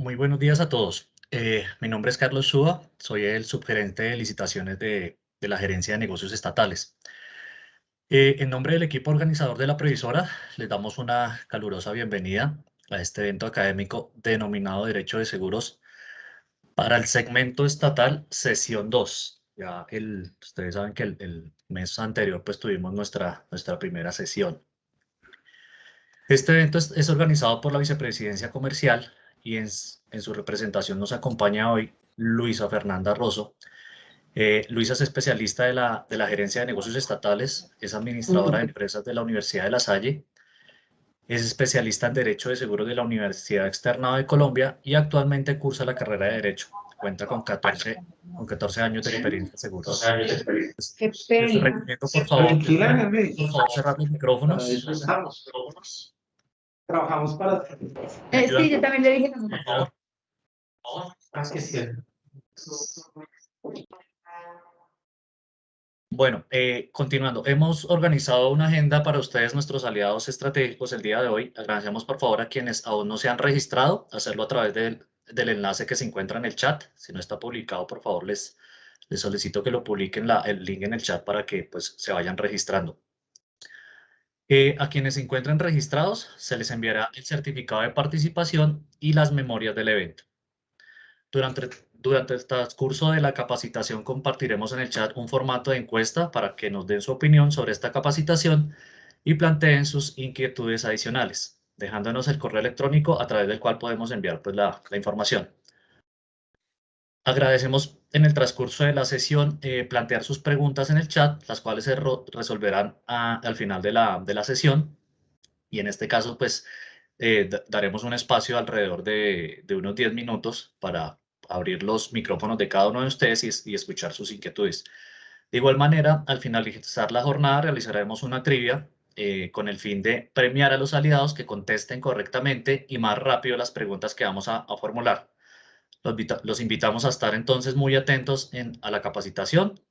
Muy buenos días a todos. Mi nombre es Carlos Súa, soy el subgerente de licitaciones de la Gerencia de Negocios Estatales. En nombre del equipo organizador de la Previsora, les damos una calurosa bienvenida a este evento académico denominado Derecho de Seguros para el segmento estatal sesión 2. Ustedes saben que el mes anterior pues tuvimos nuestra primera sesión. Este evento es organizado por la Vicepresidencia Comercial y en su representación nos acompaña hoy Luisa Fernanda Rosso. Luisa es especialista de la Gerencia de Negocios Estatales, es administradora de empresas de la Universidad de La Salle, es especialista en Derecho de Seguros de la Universidad Externado de Colombia y actualmente cursa la carrera de Derecho. Cuenta con 14 años de experiencia en seguros. Qué Les pena. recomiendo, por favor, cerrar los micrófonos. Trabajamos para... ¿Me ayudan, Sí, yo también le dije. por favor? Bueno, continuando, hemos organizado una agenda para ustedes, nuestros aliados estratégicos, el día de hoy. Agradecemos por favor a quienes aún no se han registrado, hacerlo a través del enlace que se encuentra en el chat. Si no está publicado, por favor, les solicito que lo publiquen el link en el chat para que pues, se vayan registrando. A quienes se encuentren registrados, se les enviará el certificado de participación y las memorias del evento. Durante el transcurso de la capacitación compartiremos en el chat un formato de encuesta para que nos den su opinión sobre esta capacitación y planteen sus inquietudes adicionales, dejándonos el correo electrónico a través del cual podemos enviar pues, la información. Agradecemos en el transcurso de la sesión plantear sus preguntas en el chat, las cuales se resolverán al final de la sesión. Y en este caso, pues, daremos un espacio alrededor de unos 10 minutos para abrir los micrófonos de cada uno de ustedes y escuchar sus inquietudes. De igual manera, al finalizar la jornada, realizaremos una trivia con el fin de premiar a los aliados que contesten correctamente y más rápido las preguntas que vamos a formular. Los invitamos a estar entonces muy atentos a la capacitación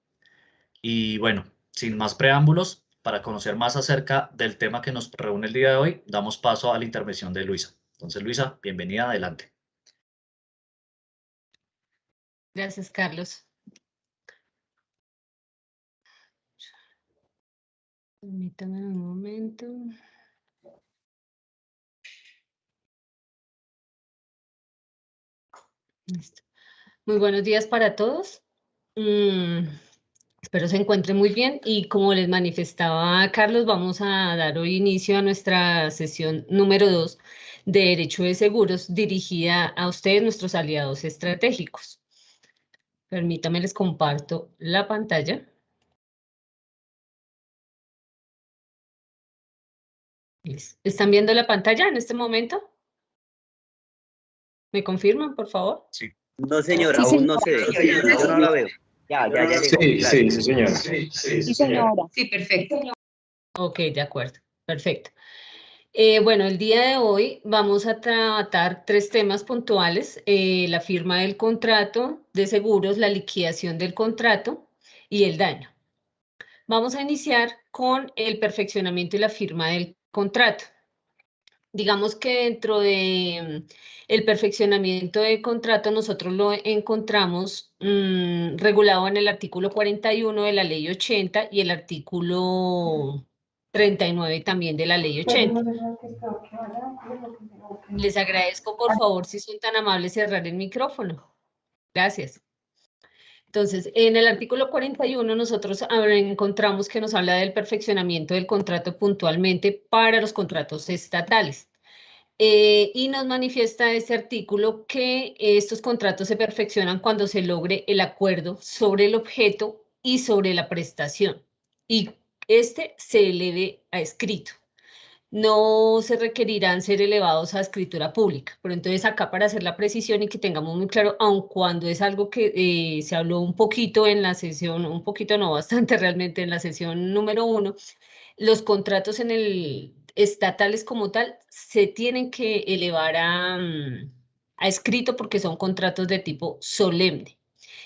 y bueno, sin más preámbulos, para conocer más acerca del tema que nos reúne el día de hoy, damos paso a la intervención de Luisa. Entonces, Luisa, bienvenida, adelante. Gracias, Carlos. Permítame un momento. Listo. Muy buenos días para todos. Espero se encuentren muy bien y como les manifestaba Carlos, vamos a dar hoy inicio a nuestra sesión número 2 de Derecho de Seguros dirigida a ustedes, nuestros aliados estratégicos. Permítame, les comparto la pantalla. ¿Están viendo la pantalla en este momento? ¿Me confirman, por favor? Sí. No, señora, Sí, aún no se ve. Yo no la veo. Ya llegó. Sí, señora. Sí, señora. Sí, perfecto. Ok, de acuerdo. Perfecto. Bueno, el día de hoy vamos a tratar 3 temas puntuales: la firma del contrato de seguros, la liquidación del contrato y el daño. Vamos a iniciar con el perfeccionamiento y la firma del contrato. Digamos que dentro de el perfeccionamiento del contrato nosotros lo encontramos regulado en el artículo 41 de la ley 80 y el artículo 39 también de la ley 80. Les agradezco, por favor, si son tan amables, cerrar el micrófono. Gracias. Entonces, en el artículo 41 nosotros encontramos que nos habla del perfeccionamiento del contrato puntualmente para los contratos estatales. Y nos manifiesta este artículo que estos contratos se perfeccionan cuando se logre el acuerdo sobre el objeto y sobre la prestación. Y este se eleve a escrito. No se requerirán ser elevados a escritura pública. Pero entonces acá, para hacer la precisión y que tengamos muy claro, aun cuando es algo que se habló un poquito en la sesión, un poquito no, bastante realmente en la sesión número 1, los contratos en el estatales como tal se tienen que elevar a escrito porque son contratos de tipo solemne.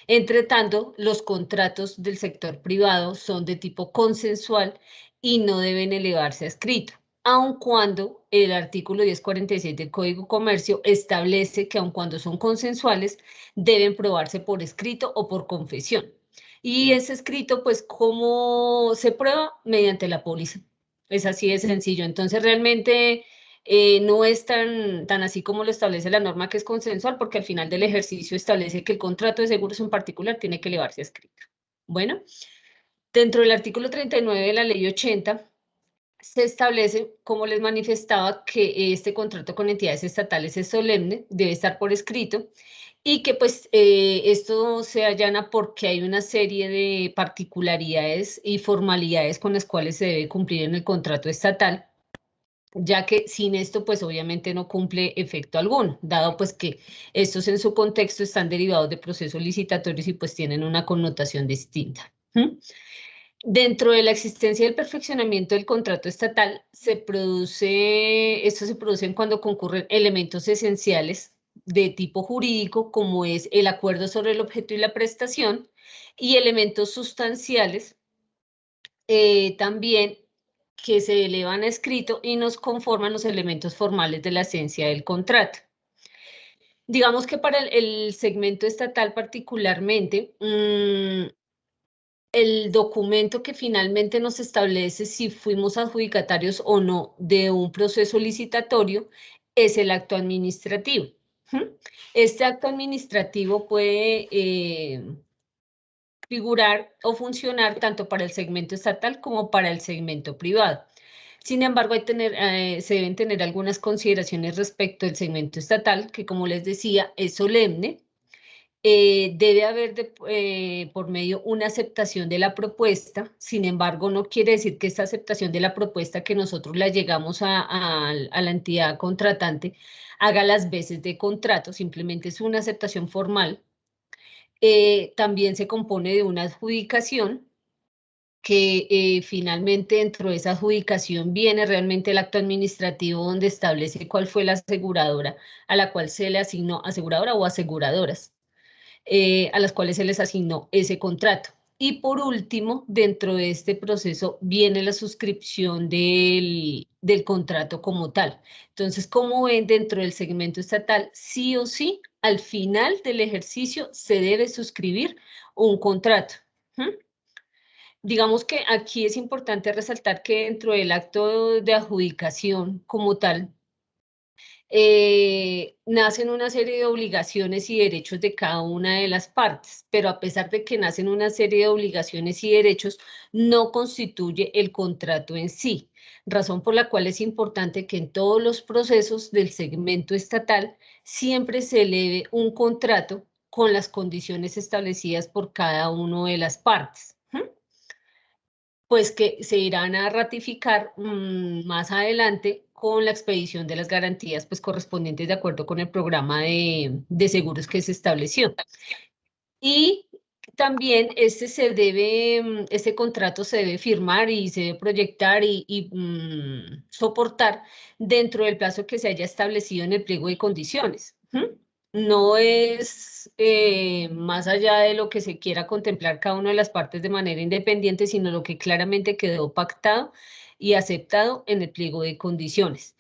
Entre tanto, los contratos del sector privado son de tipo consensual y no deben elevarse a escrito. aun cuando el artículo 1046 del Código de Comercio establece que aun cuando son consensuales, deben probarse por escrito o por confesión. Y ese escrito, pues, ¿cómo se prueba? Mediante la póliza. Es así de sencillo. Entonces, realmente no es tan así como lo establece la norma, que es consensual, porque al final del ejercicio establece que el contrato de seguros en particular tiene que elevarse a escrito. Bueno, dentro del artículo 39 de la ley 80, se establece, como les manifestaba, que este contrato con entidades estatales es solemne, debe estar por escrito, y que pues esto se allana porque hay una serie de particularidades y formalidades con las cuales se debe cumplir en el contrato estatal, ya que sin esto pues obviamente no cumple efecto alguno, dado pues que estos en su contexto están derivados de procesos licitatorios y pues tienen una connotación distinta. Dentro de la existencia del perfeccionamiento del contrato estatal, esto se produce cuando concurren elementos esenciales de tipo jurídico, como es el acuerdo sobre el objeto y la prestación, y elementos sustanciales también que se elevan a escrito y nos conforman los elementos formales de la esencia del contrato. Digamos que para el segmento estatal particularmente, el documento que finalmente nos establece si fuimos adjudicatarios o no de un proceso licitatorio es el acto administrativo. Este acto administrativo puede figurar o funcionar tanto para el segmento estatal como para el segmento privado. Sin embargo, se deben tener algunas consideraciones respecto al segmento estatal, que como les decía, es solemne. Debe haber por medio una aceptación de la propuesta. Sin embargo, no quiere decir que esta aceptación de la propuesta que nosotros la llegamos a la entidad contratante haga las veces de contrato, simplemente es una aceptación formal. También se compone de una adjudicación que finalmente dentro de esa adjudicación viene realmente el acto administrativo donde establece cuál fue la aseguradora a la cual se le asignó, aseguradora o aseguradoras, a las cuales se les asignó ese contrato. Y por último, dentro de este proceso viene la suscripción del contrato como tal. Entonces, como ven, dentro del segmento estatal, sí o sí, al final del ejercicio se debe suscribir un contrato. Digamos que aquí es importante resaltar que dentro del acto de adjudicación como tal, nacen una serie de obligaciones y derechos de cada una de las partes, pero a pesar de que nacen una serie de obligaciones y derechos, no constituye el contrato en sí, razón por la cual es importante que en todos los procesos del segmento estatal siempre se eleve un contrato con las condiciones establecidas por cada una de las partes. Pues que se irán a ratificar más adelante con la expedición de las garantías pues, correspondientes de acuerdo con el programa de seguros que se estableció. Y también este contrato se debe firmar y se debe proyectar y soportar dentro del plazo que se haya establecido en el pliego de condiciones. No es más allá de lo que se quiera contemplar cada una de las partes de manera independiente, sino lo que claramente quedó pactado y aceptado en el pliego de condiciones.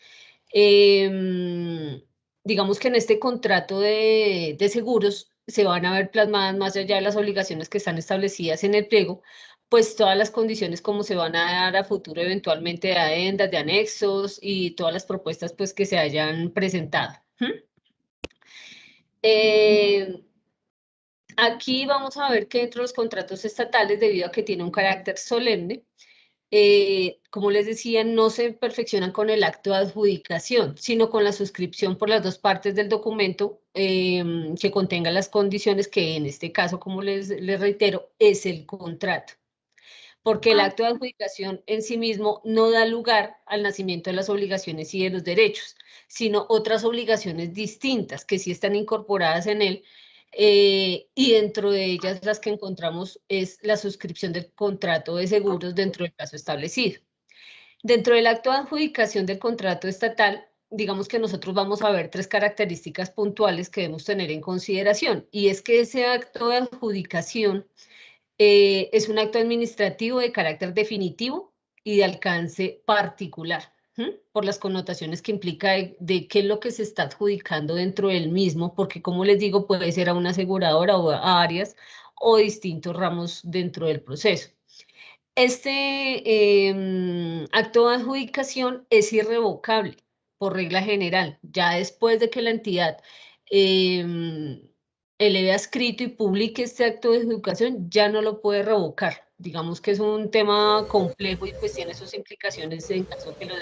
Digamos que en este contrato de seguros se van a ver plasmadas, más allá de las obligaciones que están establecidas en el pliego, pues todas las condiciones como se van a dar a futuro eventualmente de adendas, de anexos y todas las propuestas pues que se hayan presentado. Aquí vamos a ver que dentro de los contratos estatales, debido a que tiene un carácter solemne, como les decía, no se perfeccionan con el acto de adjudicación, sino con la suscripción por las dos partes del documento que contenga las condiciones que en este caso, como les reitero, es el contrato. Porque el acto de adjudicación en sí mismo no da lugar al nacimiento de las obligaciones y de los derechos, sino otras obligaciones distintas que sí están incorporadas en él, y dentro de ellas las que encontramos es la suscripción del contrato de seguros dentro del plazo establecido. Dentro del acto de adjudicación del contrato estatal, digamos que nosotros vamos a ver tres características puntuales que debemos tener en consideración, y es que ese acto de adjudicación es un acto administrativo de carácter definitivo y de alcance particular. por las connotaciones que implica de qué es lo que se está adjudicando dentro del mismo, porque como les digo, puede ser a una aseguradora o a áreas o distintos ramos dentro del proceso. Este acto de adjudicación es irrevocable por regla general. Ya después de que la entidad eleve a escrito y publique este acto de adjudicación, ya no lo puede revocar. Digamos que es un tema complejo y pues tiene sus implicaciones en caso que lo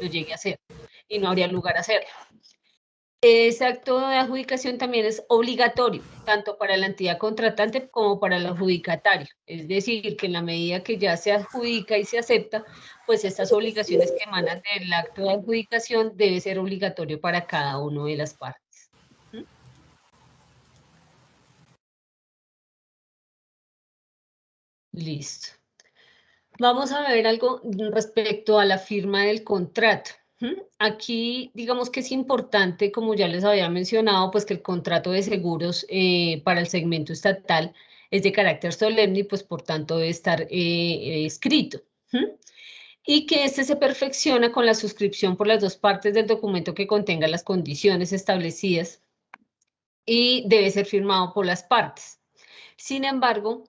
llegue a hacer y no habría lugar a hacerlo. Ese acto de adjudicación también es obligatorio, tanto para la entidad contratante como para el adjudicatario. Es decir, que en la medida que ya se adjudica y se acepta, pues estas obligaciones que emanan del acto de adjudicación debe ser obligatorio para cada una de las partes. Listo. Vamos a ver algo respecto a la firma del contrato. Aquí, digamos que es importante, como ya les había mencionado, pues que el contrato de seguros para el segmento estatal es de carácter solemne y pues por tanto debe estar escrito. Y que este se perfecciona con la suscripción por las dos partes del documento que contenga las condiciones establecidas y debe ser firmado por las partes. Sin embargo,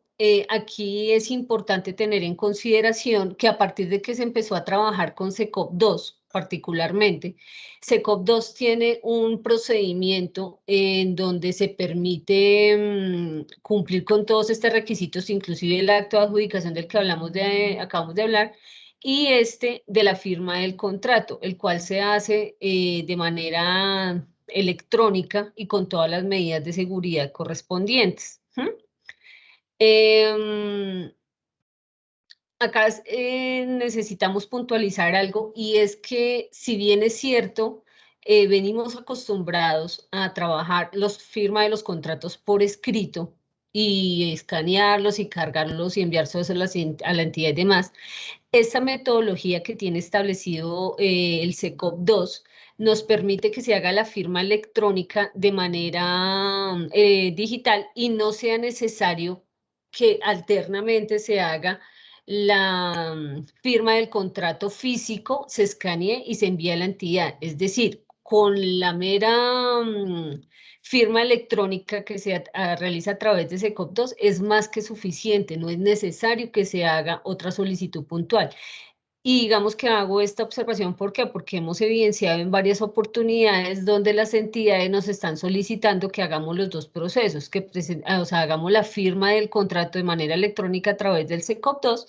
aquí es importante tener en consideración que a partir de que se empezó a trabajar con SECOP 2, particularmente, SECOP 2 tiene un procedimiento en donde se permite cumplir con todos estos requisitos, inclusive el acto de adjudicación del que acabamos de hablar, y este de la firma del contrato, el cual se hace de manera electrónica y con todas las medidas de seguridad correspondientes. Acá necesitamos puntualizar algo y es que si bien es cierto, venimos acostumbrados a trabajar los firma de los contratos por escrito y escanearlos y cargarlos y enviárselos a la entidad y demás, esta metodología que tiene establecido el SECOP 2 nos permite que se haga la firma electrónica de manera digital y no sea necesario que alternamente se haga la firma del contrato físico, se escanee y se envíe a la entidad. Es decir, con la mera firma electrónica que se realiza a través de SECOP 2 es más que suficiente, no es necesario que se haga otra solicitud puntual. Y digamos que hago esta observación, ¿por qué? Porque hemos evidenciado en varias oportunidades donde las entidades nos están solicitando que hagamos los dos procesos, que o sea, hagamos la firma del contrato de manera electrónica a través del SECOP 2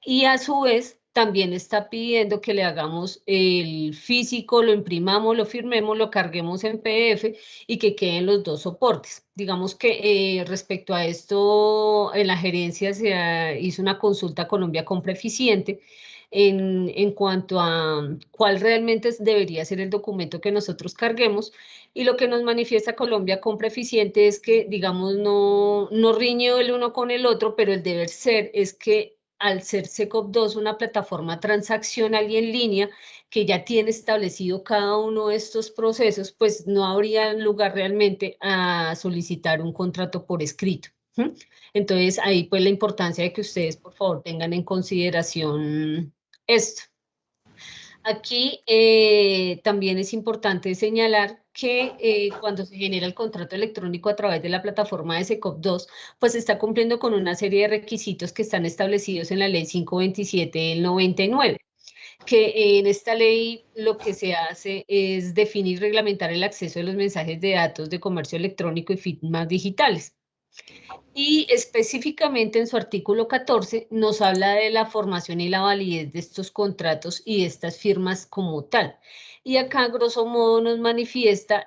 y a su vez también está pidiendo que le hagamos el físico, lo imprimamos, lo firmemos, lo carguemos en PDF y que queden los dos soportes. Digamos que respecto a esto, en la gerencia se hizo una consulta a Colombia Compra Eficiente en cuanto a cuál realmente debería ser el documento que nosotros carguemos. Y lo que nos manifiesta Colombia Compra Eficiente es que, digamos, no riñe el uno con el otro, pero el deber ser es que al ser SECOP 2 una plataforma transaccional y en línea que ya tiene establecido cada uno de estos procesos, pues no habría lugar realmente a solicitar un contrato por escrito. Entonces, ahí pues la importancia de que ustedes, por favor, tengan en consideración esto. Aquí también es importante señalar que cuando se genera el contrato electrónico a través de la plataforma de SECOP 2, pues está cumpliendo con una serie de requisitos que están establecidos en la ley 527 del 99, que en esta ley lo que se hace es definir y reglamentar el acceso de los mensajes de datos de comercio electrónico y firmas digitales. Y específicamente en su artículo 14 nos habla de la formación y la validez de estos contratos y de estas firmas como tal. Y acá, grosso modo, nos manifiesta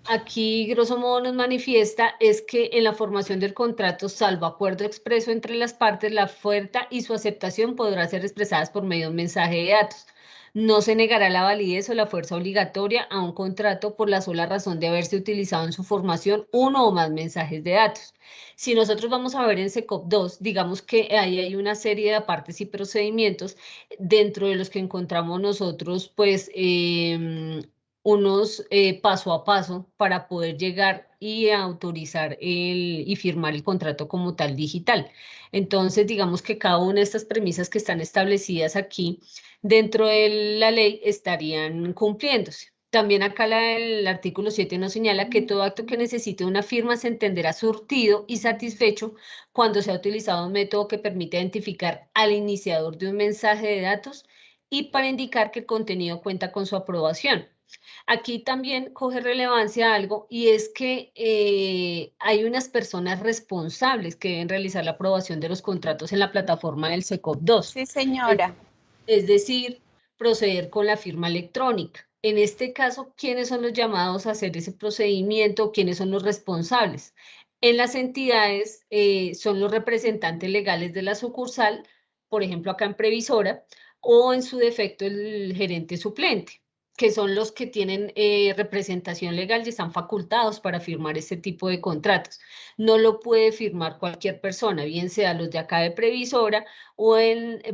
Aquí, grosso modo, nos manifiesta es que en la formación del contrato, salvo acuerdo expreso entre las partes, la oferta y su aceptación podrán ser expresadas por medio de un mensaje de datos. No se negará la validez o la fuerza obligatoria a un contrato por la sola razón de haberse utilizado en su formación uno o más mensajes de datos. Si nosotros vamos a ver en SECOP 2, digamos que ahí hay una serie de apartes y procedimientos dentro de los que encontramos nosotros, pues, unos paso a paso para poder llegar y autorizar y firmar el contrato como tal digital. Entonces, digamos que cada una de estas premisas que están establecidas aquí dentro de la ley estarían cumpliéndose. También acá el artículo 7 nos señala que todo acto que necesite una firma se entenderá surtido y satisfecho cuando se ha utilizado un método que permite identificar al iniciador de un mensaje de datos y para indicar que el contenido cuenta con su aprobación. Aquí también coge relevancia algo y es que hay unas personas responsables que deben realizar la aprobación de los contratos en la plataforma del SECOP2. Sí, señora. Es decir, proceder con la firma electrónica. En este caso, ¿quiénes son los llamados a hacer ese procedimiento? ¿Quiénes son los responsables? En las entidades son los representantes legales de la sucursal, por ejemplo, acá en Previsora, o en su defecto el gerente suplente, que son los que tienen representación legal y están facultados para firmar este tipo de contratos. No lo puede firmar cualquier persona, bien sea los de acá de Previsora o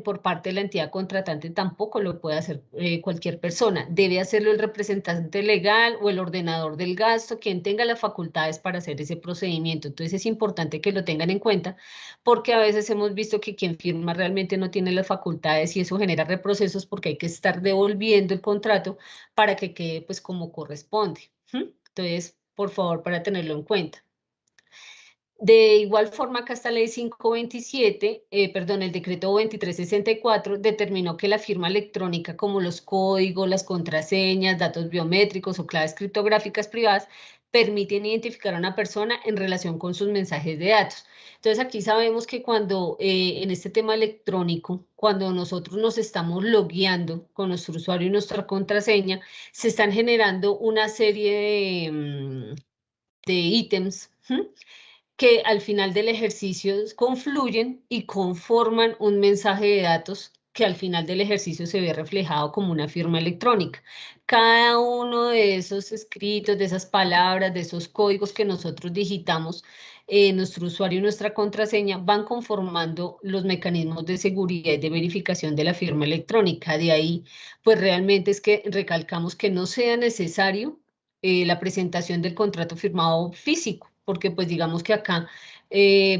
por parte de la entidad contratante, tampoco lo puede hacer cualquier persona. Debe hacerlo el representante legal o el ordenador del gasto, quien tenga las facultades para hacer ese procedimiento. Entonces es importante que lo tengan en cuenta porque a veces hemos visto que quien firma realmente no tiene las facultades y eso genera reprocesos porque hay que estar devolviendo el contrato para que quede pues como corresponde. Entonces, por favor, para tenerlo en cuenta. De igual forma, acá esta ley 527, el decreto 2364 determinó que la firma electrónica como los códigos, las contraseñas, datos biométricos o claves criptográficas privadas permiten identificar a una persona en relación con sus mensajes de datos. Entonces aquí sabemos que cuando en este tema electrónico, cuando nosotros nos estamos logueando con nuestro usuario y nuestra contraseña, se están generando una serie de ítems que al final del ejercicio confluyen y conforman un mensaje de datos que al final del ejercicio se ve reflejado como una firma electrónica. Cada uno de esos escritos, de esas palabras, de esos códigos que nosotros digitamos, nuestro usuario y nuestra contraseña van conformando los mecanismos de seguridad y de verificación de la firma electrónica. De ahí, pues realmente es que recalcamos que no sea necesario la presentación del contrato firmado físico, porque pues digamos que acá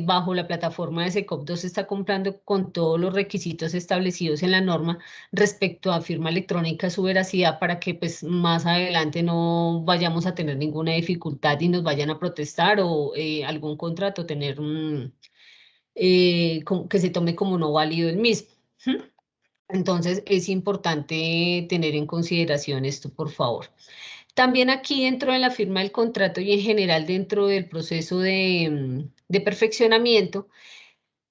bajo la plataforma de SECOP2 se está cumpliendo con todos los requisitos establecidos en la norma respecto a firma electrónica, su veracidad, para que pues más adelante no vayamos a tener ninguna dificultad y nos vayan a protestar o algún contrato tener que se tome como no válido el mismo. Entonces es importante tener en consideración esto, por favor. También aquí dentro de la firma del contrato y en general dentro del proceso de perfeccionamiento,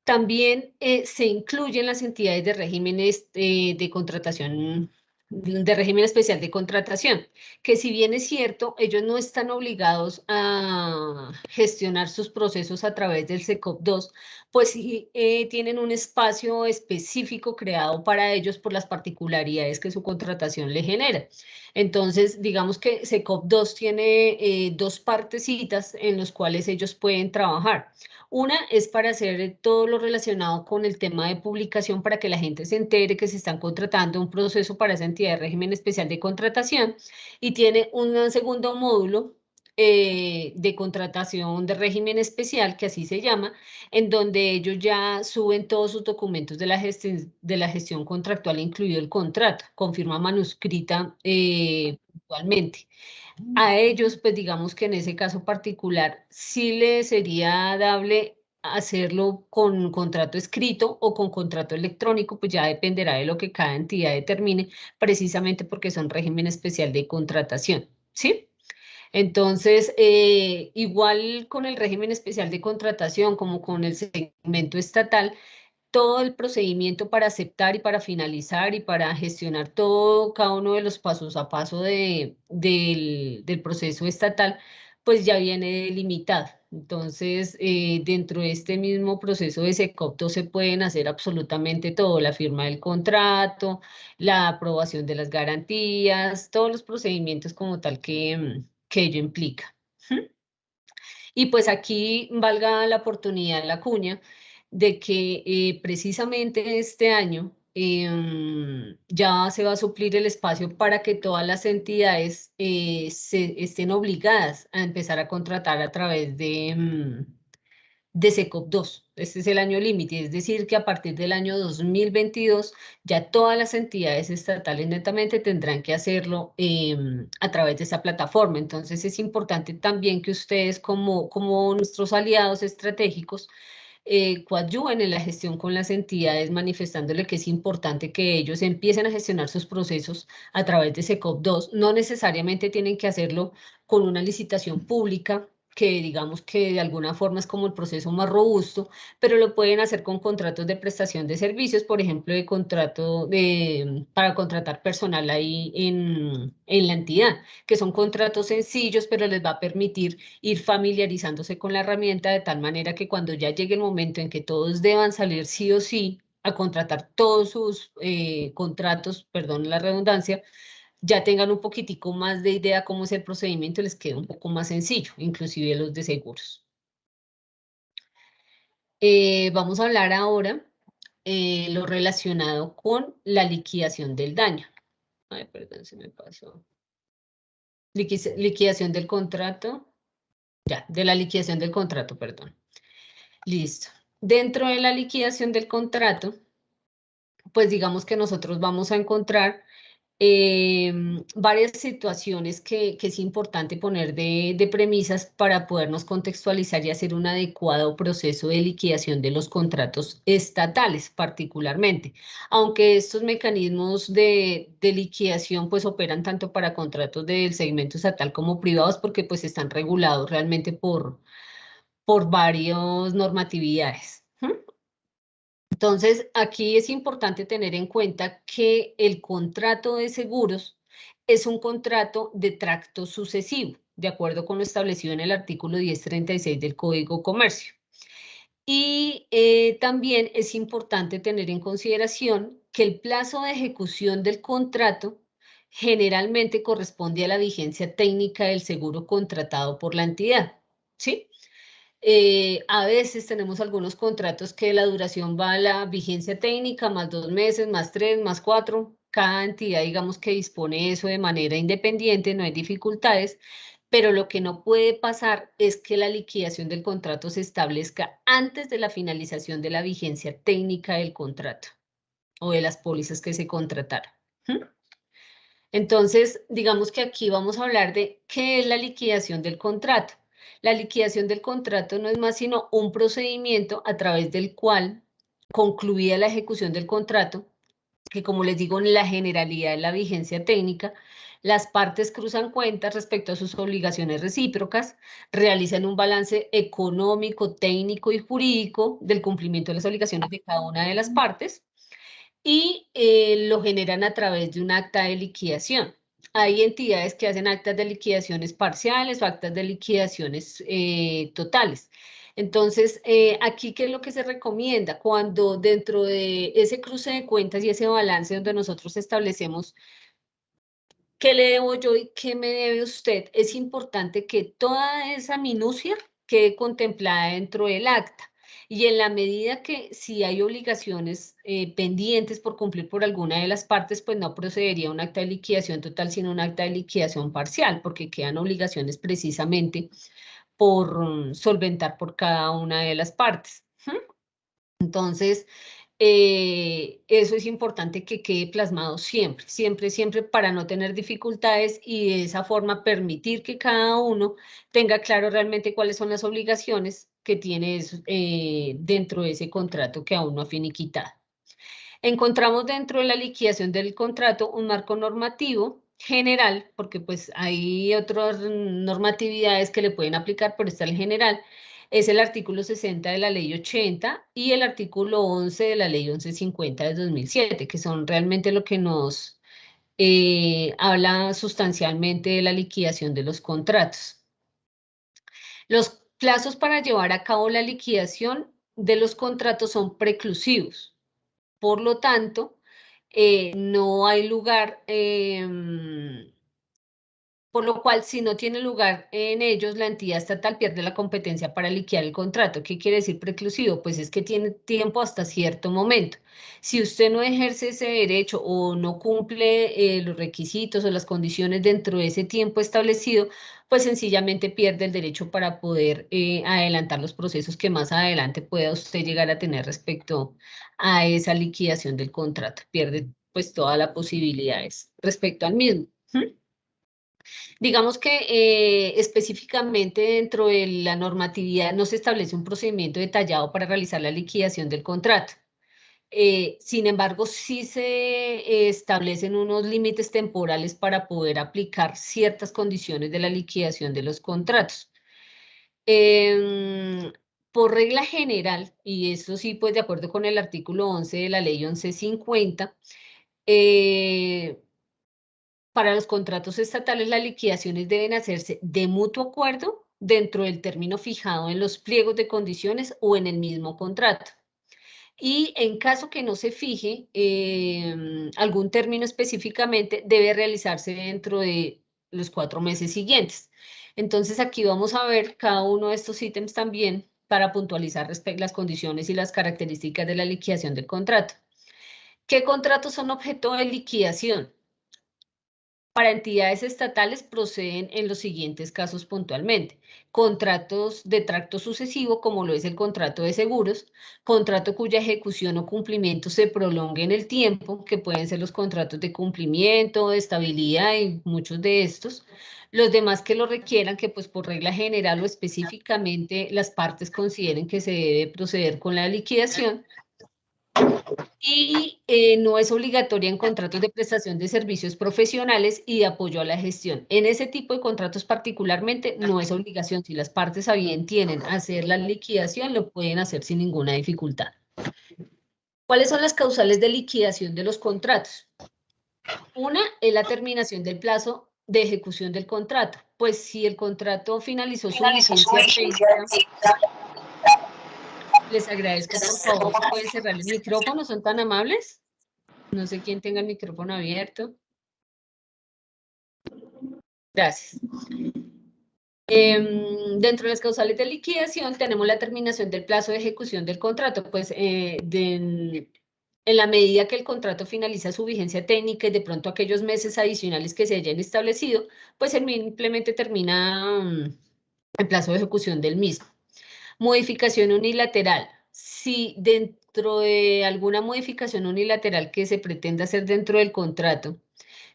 también se incluyen las entidades de regímenes de contratación, de régimen especial de contratación, que si bien es cierto, ellos no están obligados a gestionar sus procesos a través del SECOP2, pues sí tienen un espacio específico creado para ellos por las particularidades que su contratación le genera. Entonces, digamos que SECOP2 tiene dos partecitas en las cuales ellos pueden trabajar. Una es para hacer todo lo relacionado con el tema de publicación para que la gente se entere que se están contratando un proceso para esa entidad de régimen especial de contratación y tiene un segundo módulo de contratación de régimen especial, que así se llama, en donde ellos ya suben todos sus documentos de la gestión contractual, incluido el contrato, con firma manuscrita puntualmente. A ellos, pues digamos que en ese caso particular, sí les sería dable hacerlo con contrato escrito o con contrato electrónico, pues ya dependerá de lo que cada entidad determine, precisamente porque son régimen especial de contratación, ¿sí? Entonces, igual con el régimen especial de contratación como con el segmento estatal, todo el procedimiento para aceptar y para finalizar y para gestionar todo, cada uno de los pasos a paso del proceso estatal, pues ya viene delimitado. Entonces, dentro de este mismo proceso de SECOP2 se pueden hacer absolutamente todo, la firma del contrato, la aprobación de las garantías, todos los procedimientos como tal que ello implica. Y pues aquí valga la oportunidad, la cuña, de que precisamente este año ya se va a suplir el espacio para que todas las entidades estén obligadas a empezar a contratar a través de SECOP 2. Este es el año límite, es decir, que a partir del año 2022 ya todas las entidades estatales netamente tendrán que hacerlo a través de esa plataforma. Entonces es importante también que ustedes como nuestros aliados estratégicos coadyuven en la gestión con las entidades, manifestándole que es importante que ellos empiecen a gestionar sus procesos a través de SECOP 2. No necesariamente tienen que hacerlo con una licitación pública, que digamos que de alguna forma es como el proceso más robusto, pero lo pueden hacer con contratos de prestación de servicios, por ejemplo, para contratar personal ahí en la entidad, que son contratos sencillos, pero les va a permitir ir familiarizándose con la herramienta de tal manera que cuando ya llegue el momento en que todos deban salir sí o sí a contratar todos sus contratos, perdón la redundancia, ya tengan un poquitico más de idea cómo es el procedimiento y les quede un poco más sencillo, inclusive los de seguros. Vamos a hablar ahora lo relacionado con la liquidación del daño. Ay, perdón, se me pasó. Liquidación del contrato. Ya, de la liquidación del contrato, perdón. Listo. Dentro de la liquidación del contrato, pues digamos que nosotros vamos a encontrar varias situaciones que es importante poner de premisas para podernos contextualizar y hacer un adecuado proceso de liquidación de los contratos estatales particularmente. Aunque estos mecanismos de liquidación pues operan tanto para contratos del segmento estatal como privados porque pues están regulados realmente por varias normatividades. Entonces, aquí es importante tener en cuenta que el contrato de seguros es un contrato de tracto sucesivo, de acuerdo con lo establecido en el artículo 1036 del Código Comercio. Y también es importante tener en consideración que el plazo de ejecución del contrato generalmente corresponde a la vigencia técnica del seguro contratado por la entidad, ¿sí? A veces tenemos algunos contratos que la duración va a la vigencia técnica, más 2 meses, más 3, más 4. Cada entidad, digamos que dispone eso de manera independiente, no hay dificultades, pero lo que no puede pasar es que la liquidación del contrato se establezca antes de la finalización de la vigencia técnica del contrato o de las pólizas que se contrataron. Entonces, digamos que aquí vamos a hablar de qué es la liquidación del contrato. La liquidación del contrato no es más sino un procedimiento a través del cual, concluida la ejecución del contrato, que como les digo, en la generalidad de la vigencia técnica, las partes cruzan cuentas respecto a sus obligaciones recíprocas, realizan un balance económico, técnico y jurídico del cumplimiento de las obligaciones de cada una de las partes, y lo generan a través de un acta de liquidación. Hay entidades que hacen actas de liquidaciones parciales o actas de liquidaciones totales. Entonces, aquí, ¿qué es lo que se recomienda? Cuando dentro de ese cruce de cuentas y ese balance donde nosotros establecemos qué le debo yo y qué me debe usted, es importante que toda esa minucia quede contemplada dentro del acta. Y en la medida que si hay obligaciones pendientes por cumplir por alguna de las partes, pues no procedería un acta de liquidación total, sino un acta de liquidación parcial, porque quedan obligaciones precisamente por solventar por cada una de las partes. Entonces, eso es importante que quede plasmado siempre, siempre, siempre para no tener dificultades y de esa forma permitir que cada uno tenga claro realmente cuáles son las obligaciones que tiene dentro de ese contrato que aún no ha finiquitado. Encontramos dentro de la liquidación del contrato un marco normativo general, porque pues hay otras normatividades que le pueden aplicar, pero está el general, es el artículo 60 de la ley 80 y el artículo 11 de la ley 1150 de 2007, que son realmente lo que nos habla sustancialmente de la liquidación de los contratos. Los plazos para llevar a cabo la liquidación de los contratos son preclusivos. Por lo tanto, no hay lugar por lo cual, si no tiene lugar en ellos, la entidad estatal pierde la competencia para liquidar el contrato. ¿Qué quiere decir preclusivo? Pues es que tiene tiempo hasta cierto momento. Si usted no ejerce ese derecho o no cumple los requisitos o las condiciones dentro de ese tiempo establecido, pues sencillamente pierde el derecho para poder adelantar los procesos que más adelante pueda usted llegar a tener respecto a esa liquidación del contrato. Pierde pues todas las posibilidades respecto al mismo. Digamos que específicamente dentro de la normatividad no se establece un procedimiento detallado para realizar la liquidación del contrato. Sin embargo, sí se establecen unos límites temporales para poder aplicar ciertas condiciones de la liquidación de los contratos. Por regla general, y eso sí, pues de acuerdo con el artículo 11 de la ley 1150, para los contratos estatales, las liquidaciones deben hacerse de mutuo acuerdo dentro del término fijado en los pliegos de condiciones o en el mismo contrato. Y en caso que no se fije algún término específicamente, debe realizarse dentro de los 4 meses siguientes. Entonces aquí vamos a ver cada uno de estos ítems también para puntualizar las condiciones y las características de la liquidación del contrato. ¿Qué contratos son objeto de liquidación? Para entidades estatales proceden en los siguientes casos puntualmente: contratos de tracto sucesivo, como lo es el contrato de seguros, contrato cuya ejecución o cumplimiento se prolongue en el tiempo, que pueden ser los contratos de cumplimiento, de estabilidad y muchos de estos. Los demás que lo requieran, que pues por regla general o específicamente las partes consideren que se debe proceder con la liquidación. Y no es obligatoria en contratos de prestación de servicios profesionales y de apoyo a la gestión. En ese tipo de contratos particularmente no es obligación. Si las partes a bien tienen hacer la liquidación, lo pueden hacer sin ninguna dificultad. ¿Cuáles son las causales de liquidación de los contratos? Una es la terminación del plazo de ejecución del contrato. Pues si el contrato finalizó su vigencia 30, les agradezco, por favor, si pueden cerrar el micrófono, ¿son tan amables? No sé quién tenga el micrófono abierto. Gracias. Dentro de las causales de liquidación tenemos la terminación del plazo de ejecución del contrato. Pues en la medida que el contrato finaliza su vigencia técnica y de pronto aquellos meses adicionales que se hayan establecido, pues simplemente termina el plazo de ejecución del mismo. Modificación unilateral. Si dentro de alguna modificación unilateral que se pretenda hacer dentro del contrato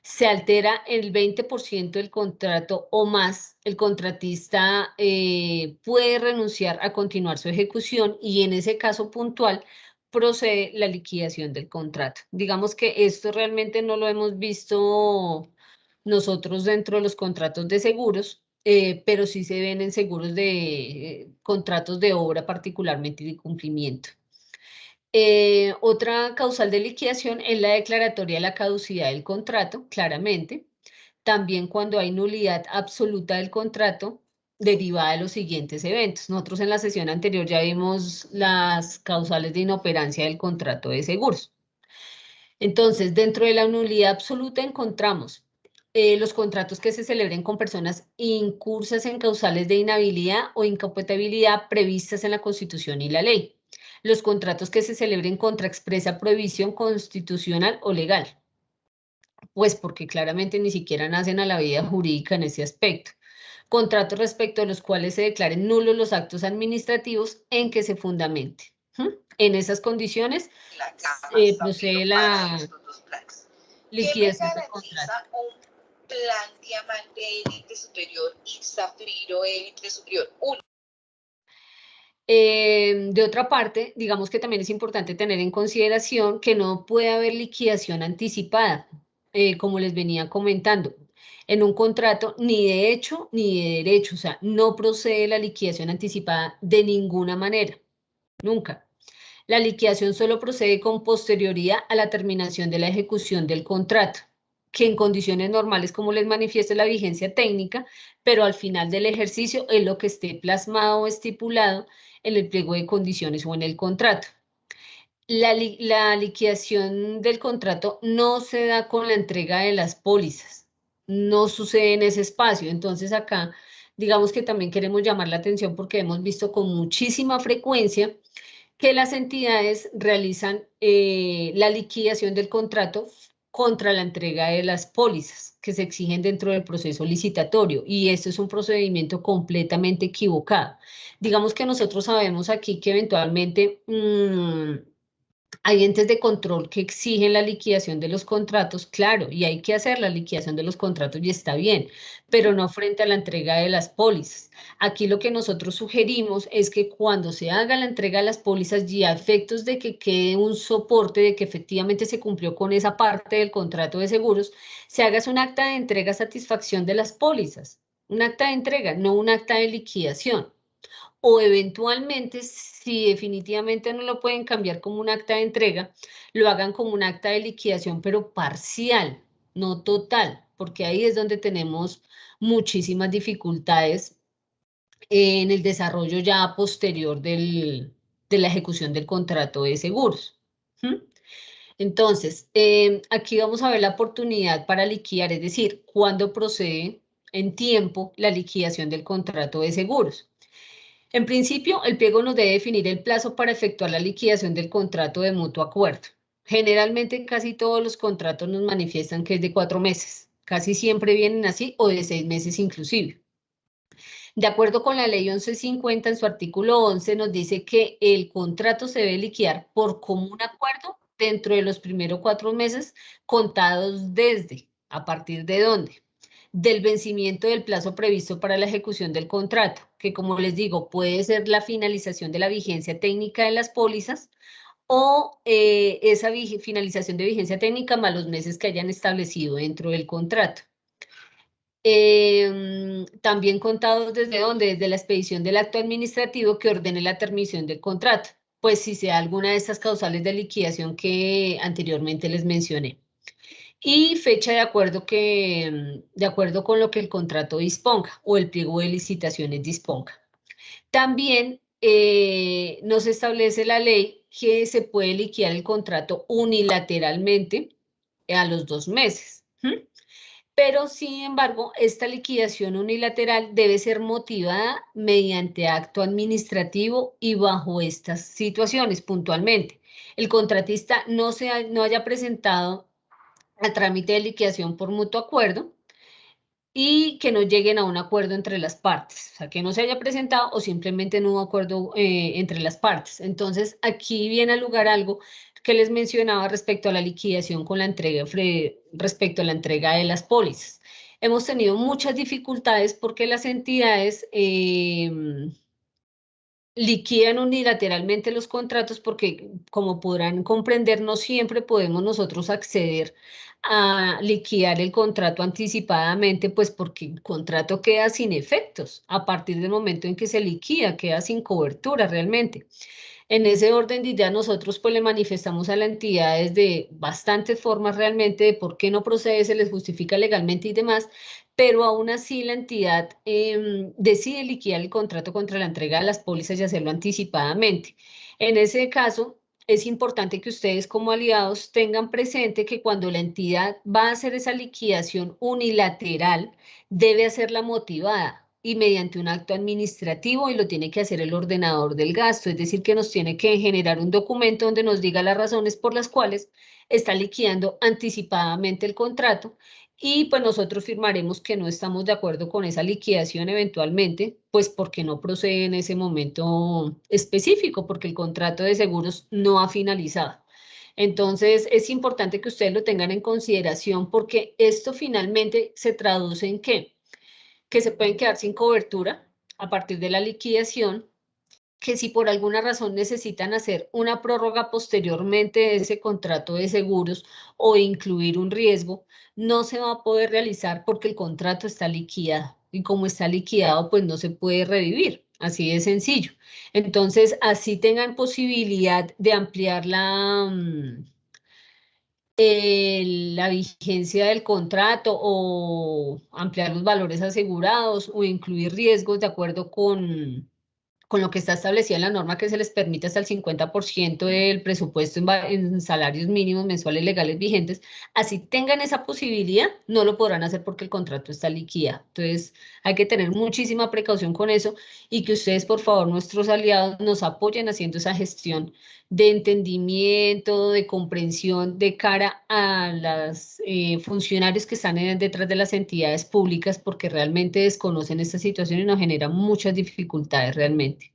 se altera el 20% del contrato o más, el contratista puede renunciar a continuar su ejecución y en ese caso puntual procede la liquidación del contrato. Digamos que esto realmente no lo hemos visto nosotros dentro de los contratos de seguros, pero sí se ven en seguros de contratos de obra particularmente de cumplimiento. Otra causal de liquidación es la declaratoria de la caducidad del contrato, claramente. También cuando hay nulidad absoluta del contrato derivada de los siguientes eventos. Nosotros en la sesión anterior ya vimos las causales de inoperancia del contrato de seguros. Entonces, dentro de la nulidad absoluta encontramos los contratos que se celebren con personas incursas en causales de inhabilidad o incompatibilidad previstas en la Constitución y la ley. Los contratos que se celebren contra expresa prohibición constitucional o legal. Pues porque claramente ni siquiera nacen a la vida jurídica en ese aspecto. Contratos respecto a los cuales se declaren nulos los actos administrativos en que se fundamente. En esas condiciones procede la liquidación del contrato. Un plan diamante élite superior y zafiro élite superior? Uno. De otra parte, digamos que también es importante tener en consideración que no puede haber liquidación anticipada, como les venía comentando. En un contrato, ni de hecho ni de derecho, o sea, no procede la liquidación anticipada de ninguna manera, nunca. La liquidación solo procede con posterioridad a la terminación de la ejecución del contrato, que en condiciones normales, como les manifiesta la vigencia técnica, pero al final del ejercicio es lo que esté plasmado o estipulado en el pliego de condiciones o en el contrato. La liquidación del contrato no se da con la entrega de las pólizas, no sucede en ese espacio. Entonces acá, digamos que también queremos llamar la atención porque hemos visto con muchísima frecuencia que las entidades realizan la liquidación del contrato contra la entrega de las pólizas que se exigen dentro del proceso licitatorio, y esto es un procedimiento completamente equivocado. Digamos que nosotros sabemos aquí que eventualmente hay entes de control que exigen la liquidación de los contratos, claro, y hay que hacer la liquidación de los contratos y está bien, pero no frente a la entrega de las pólizas. Aquí lo que nosotros sugerimos es que cuando se haga la entrega de las pólizas y a efectos de que quede un soporte de que efectivamente se cumplió con esa parte del contrato de seguros, se haga un acta de entrega satisfacción de las pólizas, un acta de entrega, no un acta de liquidación. O eventualmente, si definitivamente no lo pueden cambiar como un acta de entrega, lo hagan como un acta de liquidación, pero parcial, no total, porque ahí es donde tenemos muchísimas dificultades en el desarrollo ya posterior de la ejecución del contrato de seguros. ¿Mm? Entonces, aquí vamos a ver la oportunidad para liquidar, es decir, cuándo procede en tiempo la liquidación del contrato de seguros. En principio, el pliego nos debe definir el plazo para efectuar la liquidación del contrato de mutuo acuerdo. Generalmente, casi todos los contratos nos manifiestan que es de 4 meses. Casi siempre vienen así o de 6 meses inclusive. De acuerdo con la ley 1150, en su artículo 11, nos dice que el contrato se debe liquidar por común acuerdo dentro de los primeros 4 meses contados desde, ¿a partir de dónde? Del vencimiento del plazo previsto para la ejecución del contrato, que como les digo, puede ser la finalización de la vigencia técnica de las pólizas o esa finalización de vigencia técnica más los meses que hayan establecido dentro del contrato. También contados desde dónde, desde la expedición del acto administrativo que ordene la terminación del contrato, pues si sea alguna de estas causales de liquidación que anteriormente les mencioné. Y fecha de acuerdo con lo que el contrato disponga o el pliego de licitaciones disponga. También nos establece la ley que se puede liquidar el contrato unilateralmente a los 2 meses. Pero, sin embargo, esta liquidación unilateral debe ser motivada mediante acto administrativo y bajo estas situaciones puntualmente. El contratista no haya presentado al trámite de liquidación por mutuo acuerdo y que no lleguen a un acuerdo entre las partes, o sea, que no se haya presentado o simplemente no hubo acuerdo entre las partes. Entonces, aquí viene al lugar algo que les mencionaba respecto a la liquidación con la entrega, respecto a la entrega de las pólizas. Hemos tenido muchas dificultades porque las entidades liquidan unilateralmente los contratos porque, como podrán comprender, no siempre podemos nosotros acceder a liquidar el contrato anticipadamente, pues porque el contrato queda sin efectos a partir del momento en que se liquida, queda sin cobertura realmente. En ese orden de ideas, nosotros pues le manifestamos a la entidad desde bastantes formas realmente de por qué no procede, se les justifica legalmente y demás, pero aún así la entidad decide liquidar el contrato contra la entrega de las pólizas y hacerlo anticipadamente. En ese caso, es importante que ustedes como aliados tengan presente que cuando la entidad va a hacer esa liquidación unilateral, debe hacerla motivada y mediante un acto administrativo, y lo tiene que hacer el ordenador del gasto, es decir, que nos tiene que generar un documento donde nos diga las razones por las cuales está liquidando anticipadamente el contrato, y pues nosotros firmaremos que no estamos de acuerdo con esa liquidación eventualmente, pues porque no procede en ese momento específico, porque el contrato de seguros no ha finalizado. Entonces, es importante que ustedes lo tengan en consideración porque esto finalmente se traduce en ¿qué? Que se pueden quedar sin cobertura a partir de la liquidación, que si por alguna razón necesitan hacer una prórroga posteriormente de ese contrato de seguros o incluir un riesgo, no se va a poder realizar porque el contrato está liquidado y como está liquidado, pues no se puede revivir. Así de sencillo. Entonces, así tengan posibilidad de ampliar la vigencia del contrato o ampliar los valores asegurados o incluir riesgos de acuerdo con lo que está establecida en la norma, que se les permite hasta el 50% del presupuesto en salarios mínimos mensuales legales vigentes, así tengan esa posibilidad, no lo podrán hacer porque el contrato está liquidado. Entonces, hay que tener muchísima precaución con eso y que ustedes, por favor, nuestros aliados, nos apoyen haciendo esa gestión de entendimiento, de comprensión de cara a los funcionarios que están detrás de las entidades públicas, porque realmente desconocen esta situación y nos generan muchas dificultades realmente.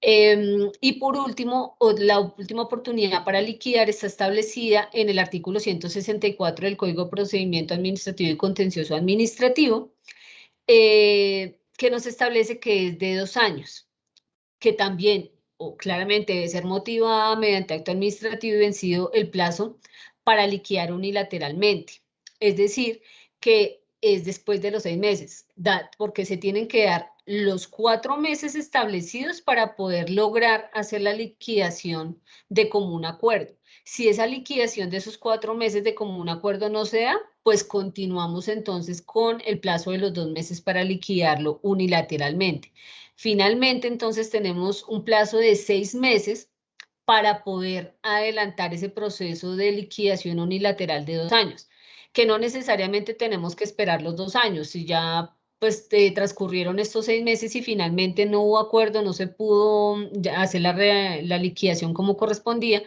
Y por último, la última oportunidad para liquidar está establecida en el artículo 164 del Código de Procedimiento Administrativo y Contencioso Administrativo, que nos establece que es de 2 años, que también o claramente debe ser motivada mediante acto administrativo y vencido el plazo para liquidar unilateralmente. Es decir, que es después de los 6 meses, porque se tienen que dar los 4 meses establecidos para poder lograr hacer la liquidación de común acuerdo. Si esa liquidación de esos 4 meses de común acuerdo no se da, pues continuamos entonces con el plazo de los 2 meses para liquidarlo unilateralmente. Finalmente, entonces, tenemos un plazo de 6 meses para poder adelantar ese proceso de liquidación unilateral de 2 años, que no necesariamente tenemos que esperar los 2 años. Si ya pues transcurrieron estos 6 meses y finalmente no hubo acuerdo, no se pudo hacer la liquidación como correspondía,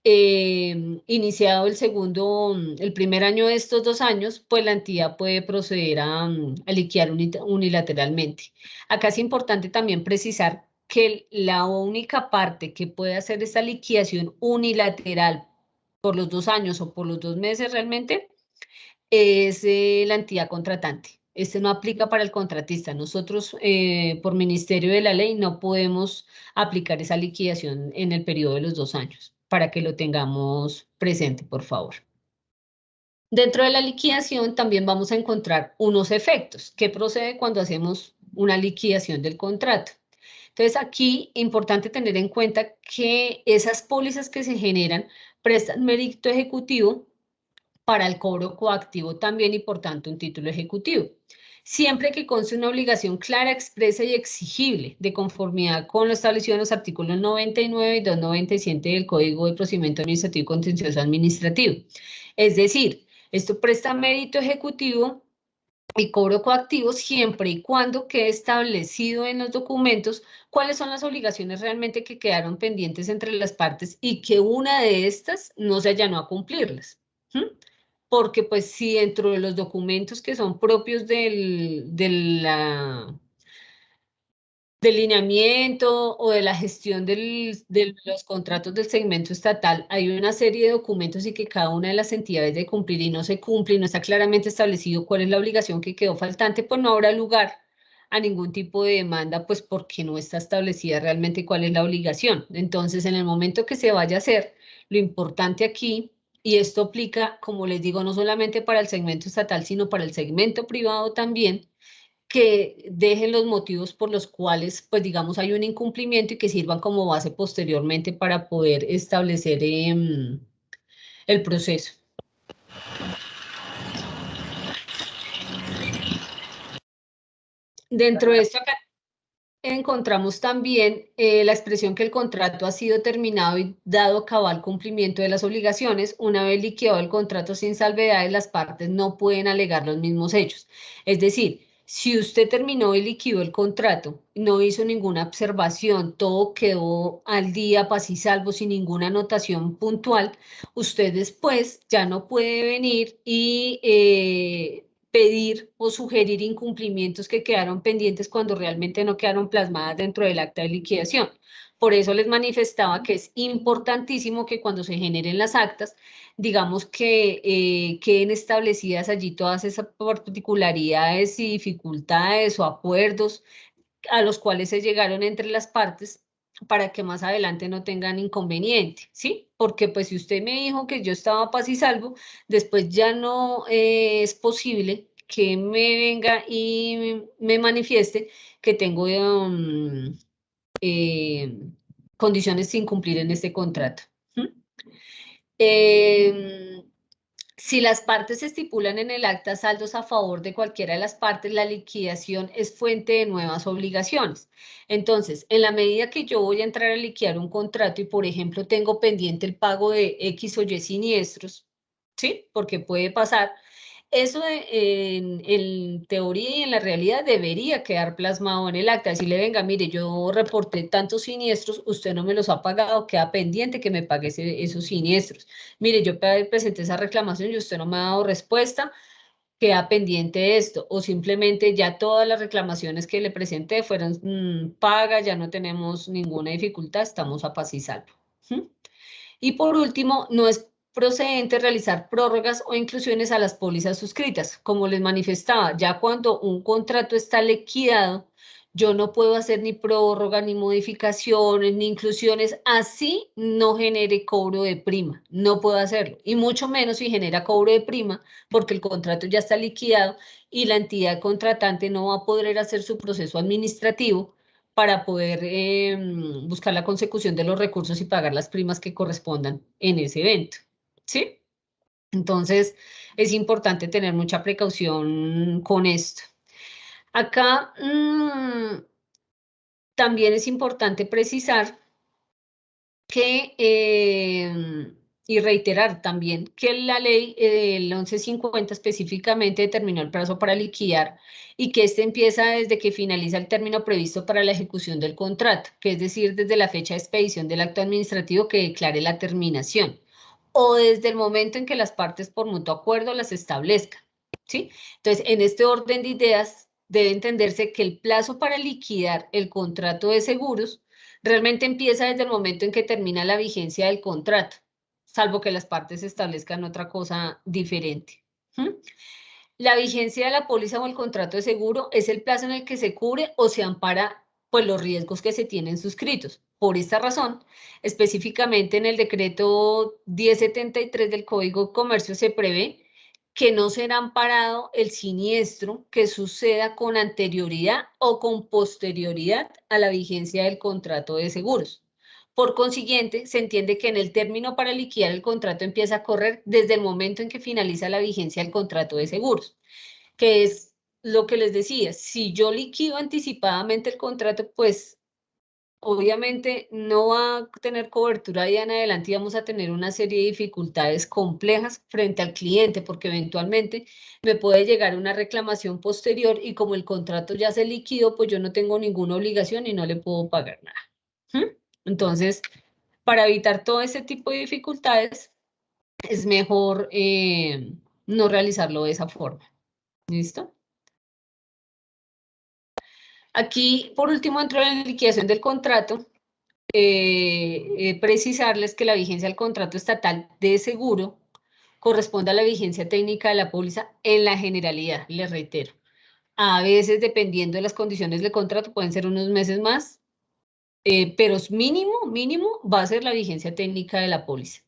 iniciado el primer año de estos 2 años, pues la entidad puede proceder a liquidar unilateralmente. Acá es importante también precisar que la única parte que puede hacer esta liquidación unilateral por los 2 años o por los 2 meses realmente es la entidad contratante. Este no aplica para el contratista. Nosotros, por Ministerio de la Ley, no podemos aplicar esa liquidación en el periodo de los 2 años, para que lo tengamos presente, por favor. Dentro de la liquidación también vamos a encontrar unos efectos que procede cuando hacemos una liquidación del contrato. Entonces aquí, importante tener en cuenta que esas pólizas que se generan prestan mérito ejecutivo para el cobro coactivo también y por tanto un título ejecutivo. Siempre que conste una obligación clara, expresa y exigible de conformidad con lo establecido en los artículos 99 y 297 del Código de Procedimiento Administrativo y Contencioso Administrativo. Es decir, esto presta mérito ejecutivo y cobro coactivo siempre y cuando quede establecido en los documentos cuáles son las obligaciones realmente que quedaron pendientes entre las partes y que una de estas no se allanó a cumplirlas. Porque pues si dentro de los documentos que son propios del lineamiento o de la gestión de los contratos del segmento estatal, hay una serie de documentos y que cada una de las entidades debe cumplir y no se cumple y no está claramente establecido cuál es la obligación que quedó faltante, pues no habrá lugar a ningún tipo de demanda, pues porque no está establecida realmente cuál es la obligación. Entonces, en el momento que se vaya a hacer, lo importante aquí, y esto aplica, como les digo, no solamente para el segmento estatal, sino para el segmento privado también, que dejen los motivos por los cuales, pues digamos, hay un incumplimiento y que sirvan como base posteriormente para poder establecer el proceso. Dentro de esto acá encontramos también la expresión que el contrato ha sido terminado y dado cabal cumplimiento de las obligaciones. Una vez liquidado el contrato sin salvedades, las partes no pueden alegar los mismos hechos. Es decir, si usted terminó y liquidó el contrato, no hizo ninguna observación, todo quedó al día, paz y salvo, sin ninguna anotación puntual, usted después ya no puede venir y pedir o sugerir incumplimientos que quedaron pendientes cuando realmente no quedaron plasmadas dentro del acta de liquidación. Por eso les manifestaba que es importantísimo que cuando se generen las actas, digamos que queden establecidas allí todas esas particularidades y dificultades o acuerdos a los cuales se llegaron entre las partes para que más adelante no tengan inconveniente, ¿sí? Porque pues si usted me dijo que yo estaba paz y salvo, después ya no es posible que me venga y me manifieste que tengo condiciones sin cumplir en este contrato. Si las partes estipulan en el acta saldos a favor de cualquiera de las partes, la liquidación es fuente de nuevas obligaciones. Entonces, en la medida que yo voy a entrar a liquidar un contrato y, por ejemplo, tengo pendiente el pago de X o Y siniestros, ¿sí? Porque puede pasar. Eso en teoría y en la realidad debería quedar plasmado en el acta. Decirle, venga, mire, yo reporté tantos siniestros, usted no me los ha pagado, queda pendiente que me pague esos siniestros. Mire, yo presenté esa reclamación y usted no me ha dado respuesta, queda pendiente esto. O simplemente ya todas las reclamaciones que le presenté fueron pagas, ya no tenemos ninguna dificultad, estamos a paz y salvo. Y por último, no es procedente realizar prórrogas o inclusiones a las pólizas suscritas. Como les manifestaba, ya cuando un contrato está liquidado, yo no puedo hacer ni prórroga, ni modificaciones, ni inclusiones, así no genere cobro de prima. No puedo hacerlo. Y mucho menos si genera cobro de prima, porque el contrato ya está liquidado y la entidad contratante no va a poder hacer su proceso administrativo para poder buscar la consecución de los recursos y pagar las primas que correspondan en ese evento, ¿sí? Entonces, es importante tener mucha precaución con esto. Acá también es importante precisar que, y reiterar también que la ley el 1150 específicamente determinó el plazo para liquidar y que este empieza desde que finaliza el término previsto para la ejecución del contrato, que es decir, desde la fecha de expedición del acto administrativo que declare la terminación, o desde el momento en que las partes por mutuo acuerdo las establezcan, ¿sí? Entonces, en este orden de ideas, debe entenderse que el plazo para liquidar el contrato de seguros realmente empieza desde el momento en que termina la vigencia del contrato, salvo que las partes establezcan otra cosa diferente. La vigencia de la póliza o el contrato de seguro es el plazo en el que se cubre o se ampara pues, los riesgos que se tienen suscritos. Por esta razón, específicamente en el decreto 1073 del Código de Comercio se prevé que no será amparado el siniestro que suceda con anterioridad o con posterioridad a la vigencia del contrato de seguros. Por consiguiente, se entiende que en el término para liquidar el contrato empieza a correr desde el momento en que finaliza la vigencia del contrato de seguros, que es lo que les decía, si yo liquido anticipadamente el contrato, pues obviamente no va a tener cobertura de en adelante y vamos a tener una serie de dificultades complejas frente al cliente, porque eventualmente me puede llegar una reclamación posterior y como el contrato ya se liquidó, pues yo no tengo ninguna obligación y no le puedo pagar nada. Entonces, para evitar todo ese tipo de dificultades, es mejor no realizarlo de esa forma. ¿Listo? Aquí, por último, dentro de la liquidación del contrato, precisarles que la vigencia del contrato estatal de seguro corresponde a la vigencia técnica de la póliza en la generalidad, les reitero. A veces, dependiendo de las condiciones del contrato, pueden ser unos meses más, pero mínimo va a ser la vigencia técnica de la póliza.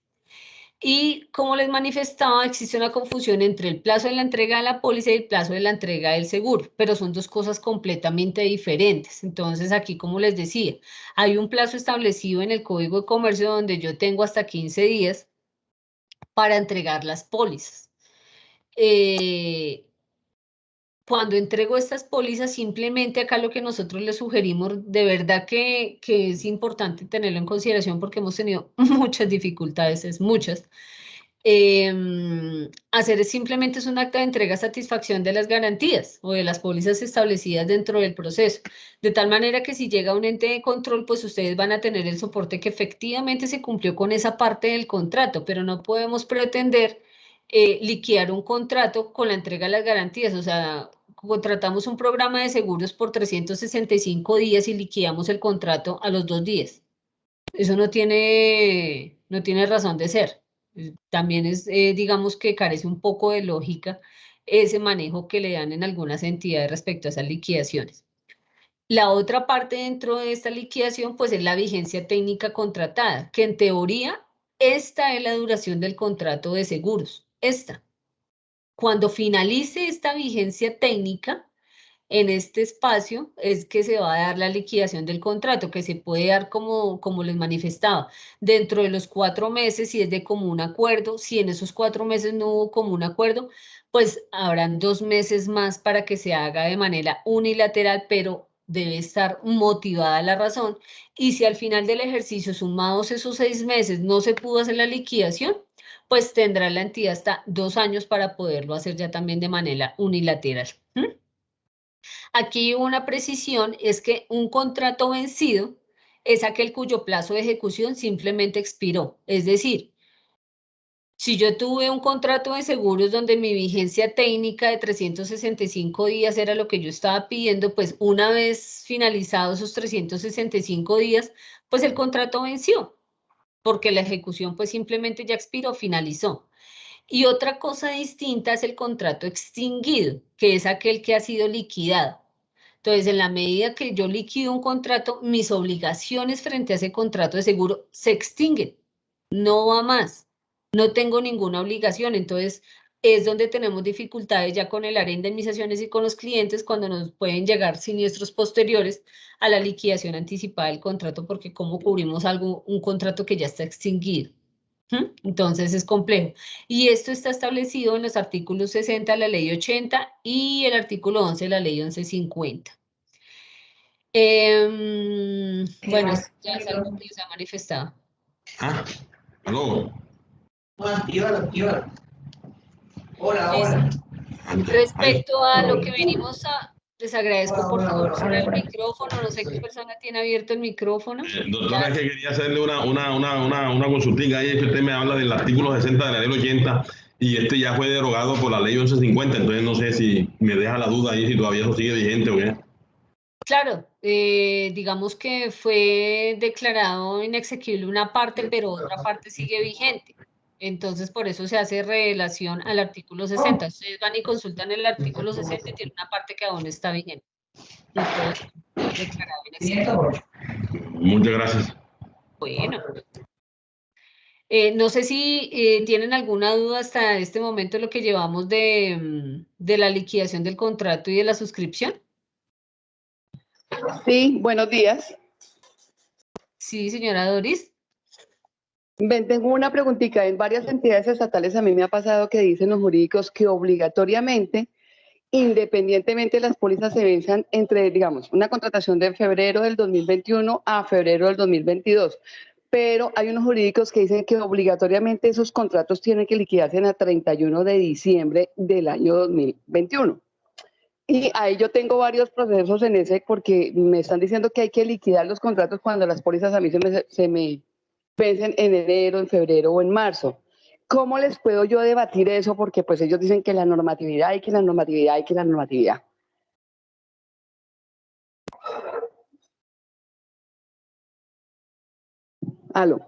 Y como les manifestaba, existe una confusión entre el plazo de la entrega de la póliza y el plazo de la entrega del seguro, pero son dos cosas completamente diferentes. Entonces, aquí, como les decía, hay un plazo establecido en el Código de Comercio donde yo tengo hasta 15 días para entregar las pólizas. Cuando entrego estas pólizas, simplemente acá lo que nosotros les sugerimos, de verdad que es importante tenerlo en consideración porque hemos tenido muchas dificultades, muchas. Hacer simplemente es un acto de entrega satisfacción de las garantías o de las pólizas establecidas dentro del proceso, de tal manera que si llega un ente de control, pues ustedes van a tener el soporte que efectivamente se cumplió con esa parte del contrato, pero no podemos pretender liquidar un contrato con la entrega de las garantías, o sea, contratamos un programa de seguros por 365 días y liquidamos el contrato a los 2 días. Eso no tiene razón de ser. También es, digamos que carece un poco de lógica ese manejo que le dan en algunas entidades respecto a esas liquidaciones. La otra parte dentro de esta liquidación, pues es la vigencia técnica contratada, que en teoría, esta es la duración del contrato de seguros. Cuando finalice esta vigencia técnica, En este espacio es que se va a dar la liquidación del contrato, que se puede dar como les manifestaba, dentro de los 4 meses si es de común acuerdo. Si en esos 4 meses no hubo común acuerdo, pues habrán 2 meses más para que se haga de manera unilateral, pero debe estar motivada la razón. Y si al final del ejercicio, sumados esos 6 meses, no se pudo hacer la liquidación, pues tendrá la entidad hasta 2 años para poderlo hacer ya también de manera unilateral. Aquí una precisión es que un contrato vencido es aquel cuyo plazo de ejecución simplemente expiró. Es decir, si yo tuve un contrato de seguros donde mi vigencia técnica de 365 días era lo que yo estaba pidiendo, pues una vez finalizados esos 365 días, pues el contrato venció, porque la ejecución pues simplemente ya expiró, finalizó. Y otra cosa distinta es el contrato extinguido, que es aquel que ha sido liquidado. Entonces, en la medida que yo liquido un contrato, mis obligaciones frente a ese contrato de seguro se extinguen. No va más. No tengo ninguna obligación. Entonces, es donde tenemos dificultades ya con el área de indemnizaciones y con los clientes cuando nos pueden llegar siniestros posteriores a la liquidación anticipada del contrato, porque ¿cómo cubrimos un contrato que ya está extinguido? Entonces es complejo. Y esto está establecido en los artículos 60 de la ley 80 y el artículo 11 de la ley 1150. Bueno, esto ya es algo que se ha manifestado. Aló. Actívalo. Hola, Listo. Respecto a lo que venimos a... Les agradezco, por favor, cerrar el micrófono. No sé qué persona tiene abierto el micrófono. Doctora, es que quería hacerle una consultica ahí, es que usted me habla del artículo 60 de la ley 80 y este ya fue derogado por la ley 1150, entonces no sé si me deja la duda ahí si todavía eso sigue vigente o qué. Claro, digamos que fue declarado inexequible una parte, pero otra parte sigue vigente. Entonces, por eso se hace relación al artículo 60. Ustedes van y consultan el artículo 60 y tiene una parte que aún está vigente. Entonces, declarado inexequible. Muchas gracias. Bueno. No sé si tienen alguna duda hasta este momento de lo que llevamos de la liquidación del contrato y de la suscripción. Sí, buenos días. Sí, señora Doris. Ven, tengo una preguntita. En varias entidades estatales a mí me ha pasado que dicen los jurídicos que obligatoriamente, independientemente las pólizas se venzan entre, digamos, una contratación de febrero del 2021 a febrero del 2022. Pero hay unos jurídicos que dicen que obligatoriamente esos contratos tienen que liquidarse a 31 de diciembre del año 2021. Y ahí yo tengo varios procesos en ese porque me están diciendo que hay que liquidar los contratos cuando las pólizas a mí se me vencen en enero, en febrero o en marzo. ¿Cómo les puedo yo debatir eso? Porque pues ellos dicen que la normatividad y que la normatividad y que la normatividad. Aló.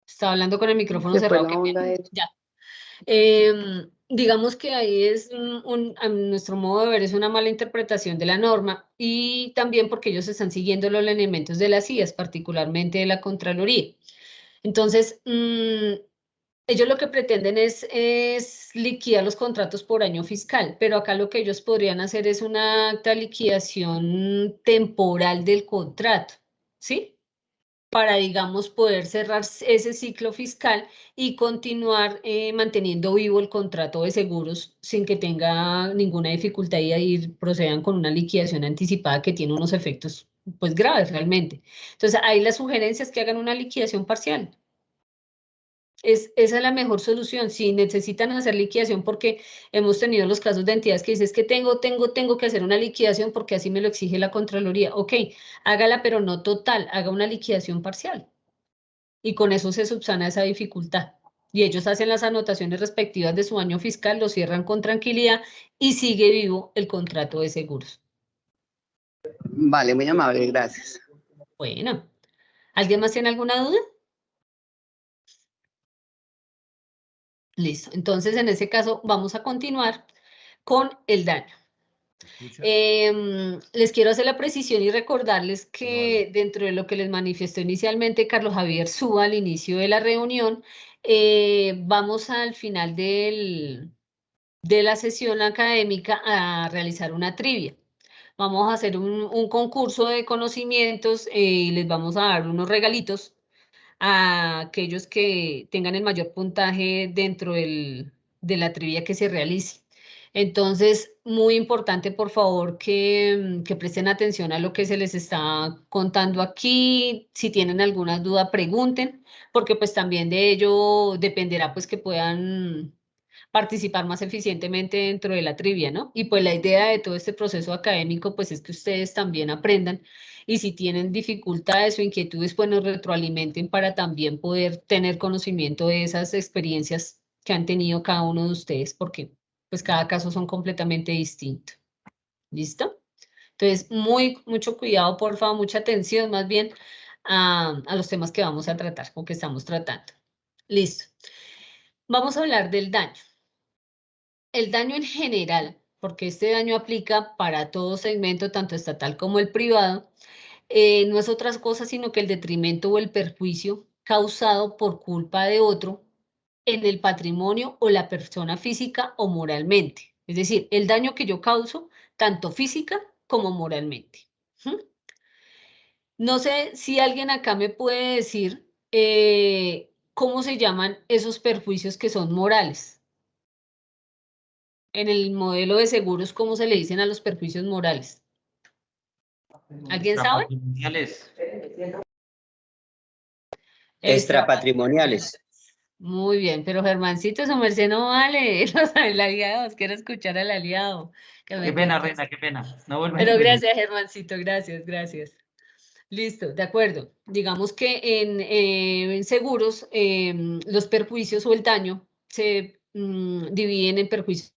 Estaba hablando con el micrófono Se fue cerrado. la onda de... Ya. Digamos que ahí es a nuestro modo de ver, es una mala interpretación de la norma y también porque ellos están siguiendo los lineamientos de las CIAs, particularmente de la Contraloría. Entonces, ellos lo que pretenden es liquidar los contratos por año fiscal, pero acá lo que ellos podrían hacer es una acta de liquidación temporal del contrato, ¿sí? Para, digamos, poder cerrar ese ciclo fiscal y continuar manteniendo vivo el contrato de seguros sin que tenga ninguna dificultad y procedan con una liquidación anticipada que tiene unos efectos pues graves realmente. Entonces, ahí la sugerencia es que hagan una liquidación parcial. Esa es la mejor solución. Si necesitan hacer liquidación, porque hemos tenido los casos de entidades que dices que tengo que hacer una liquidación porque así me lo exige la Contraloría. Ok, hágala, pero no total, haga una liquidación parcial. Y con eso se subsana esa dificultad. Y ellos hacen las anotaciones respectivas de su año fiscal, lo cierran con tranquilidad y sigue vivo el contrato de seguros. Vale, muy amable, gracias. Bueno, ¿alguien más tiene alguna duda? Listo. Entonces, en ese caso, vamos a continuar con el daño. Les quiero hacer la precisión y recordarles que dentro de lo que les manifestó inicialmente Carlos Javier Súa al inicio de la reunión, vamos al final de la sesión académica a realizar una trivia. Vamos a hacer un concurso de conocimientos y les vamos a dar unos regalitos a aquellos que tengan el mayor puntaje dentro de la trivia que se realice. Entonces, muy importante, por favor, que presten atención a lo que se les está contando aquí. Si tienen alguna duda, pregunten, porque pues también de ello dependerá pues que puedan participar más eficientemente dentro de la trivia, ¿no? Y pues la idea de todo este proceso académico pues es que ustedes también aprendan y si tienen dificultades o inquietudes pues nos retroalimenten para también poder tener conocimiento de esas experiencias que han tenido cada uno de ustedes porque pues cada caso son completamente distintos. ¿Listo? Entonces, mucho cuidado, por favor, mucha atención más bien a los temas que vamos a tratar o que estamos tratando. Listo. Vamos a hablar del daño. El daño en general, porque este daño aplica para todo segmento, tanto estatal como el privado, no es otra cosa sino que el detrimento o el perjuicio causado por culpa de otro en el patrimonio o la persona física o moralmente. Es decir, el daño que yo causo, tanto física como moralmente. ¿Mm? No sé si alguien acá me puede decir cómo se llaman esos perjuicios que son morales. En el modelo de seguros, ¿cómo se le dicen a los perjuicios morales? ¿Alguien sabe? Extrapatrimoniales. Muy bien, pero Germancito, su merced no vale. El aliado, quiero escuchar al aliado. Qué pena, Reina, qué pena. No vuelvo a Pero intervenir. gracias, Germancito, gracias, gracias. Listo, de acuerdo. Digamos que en seguros los perjuicios o el daño se dividen en perjuicios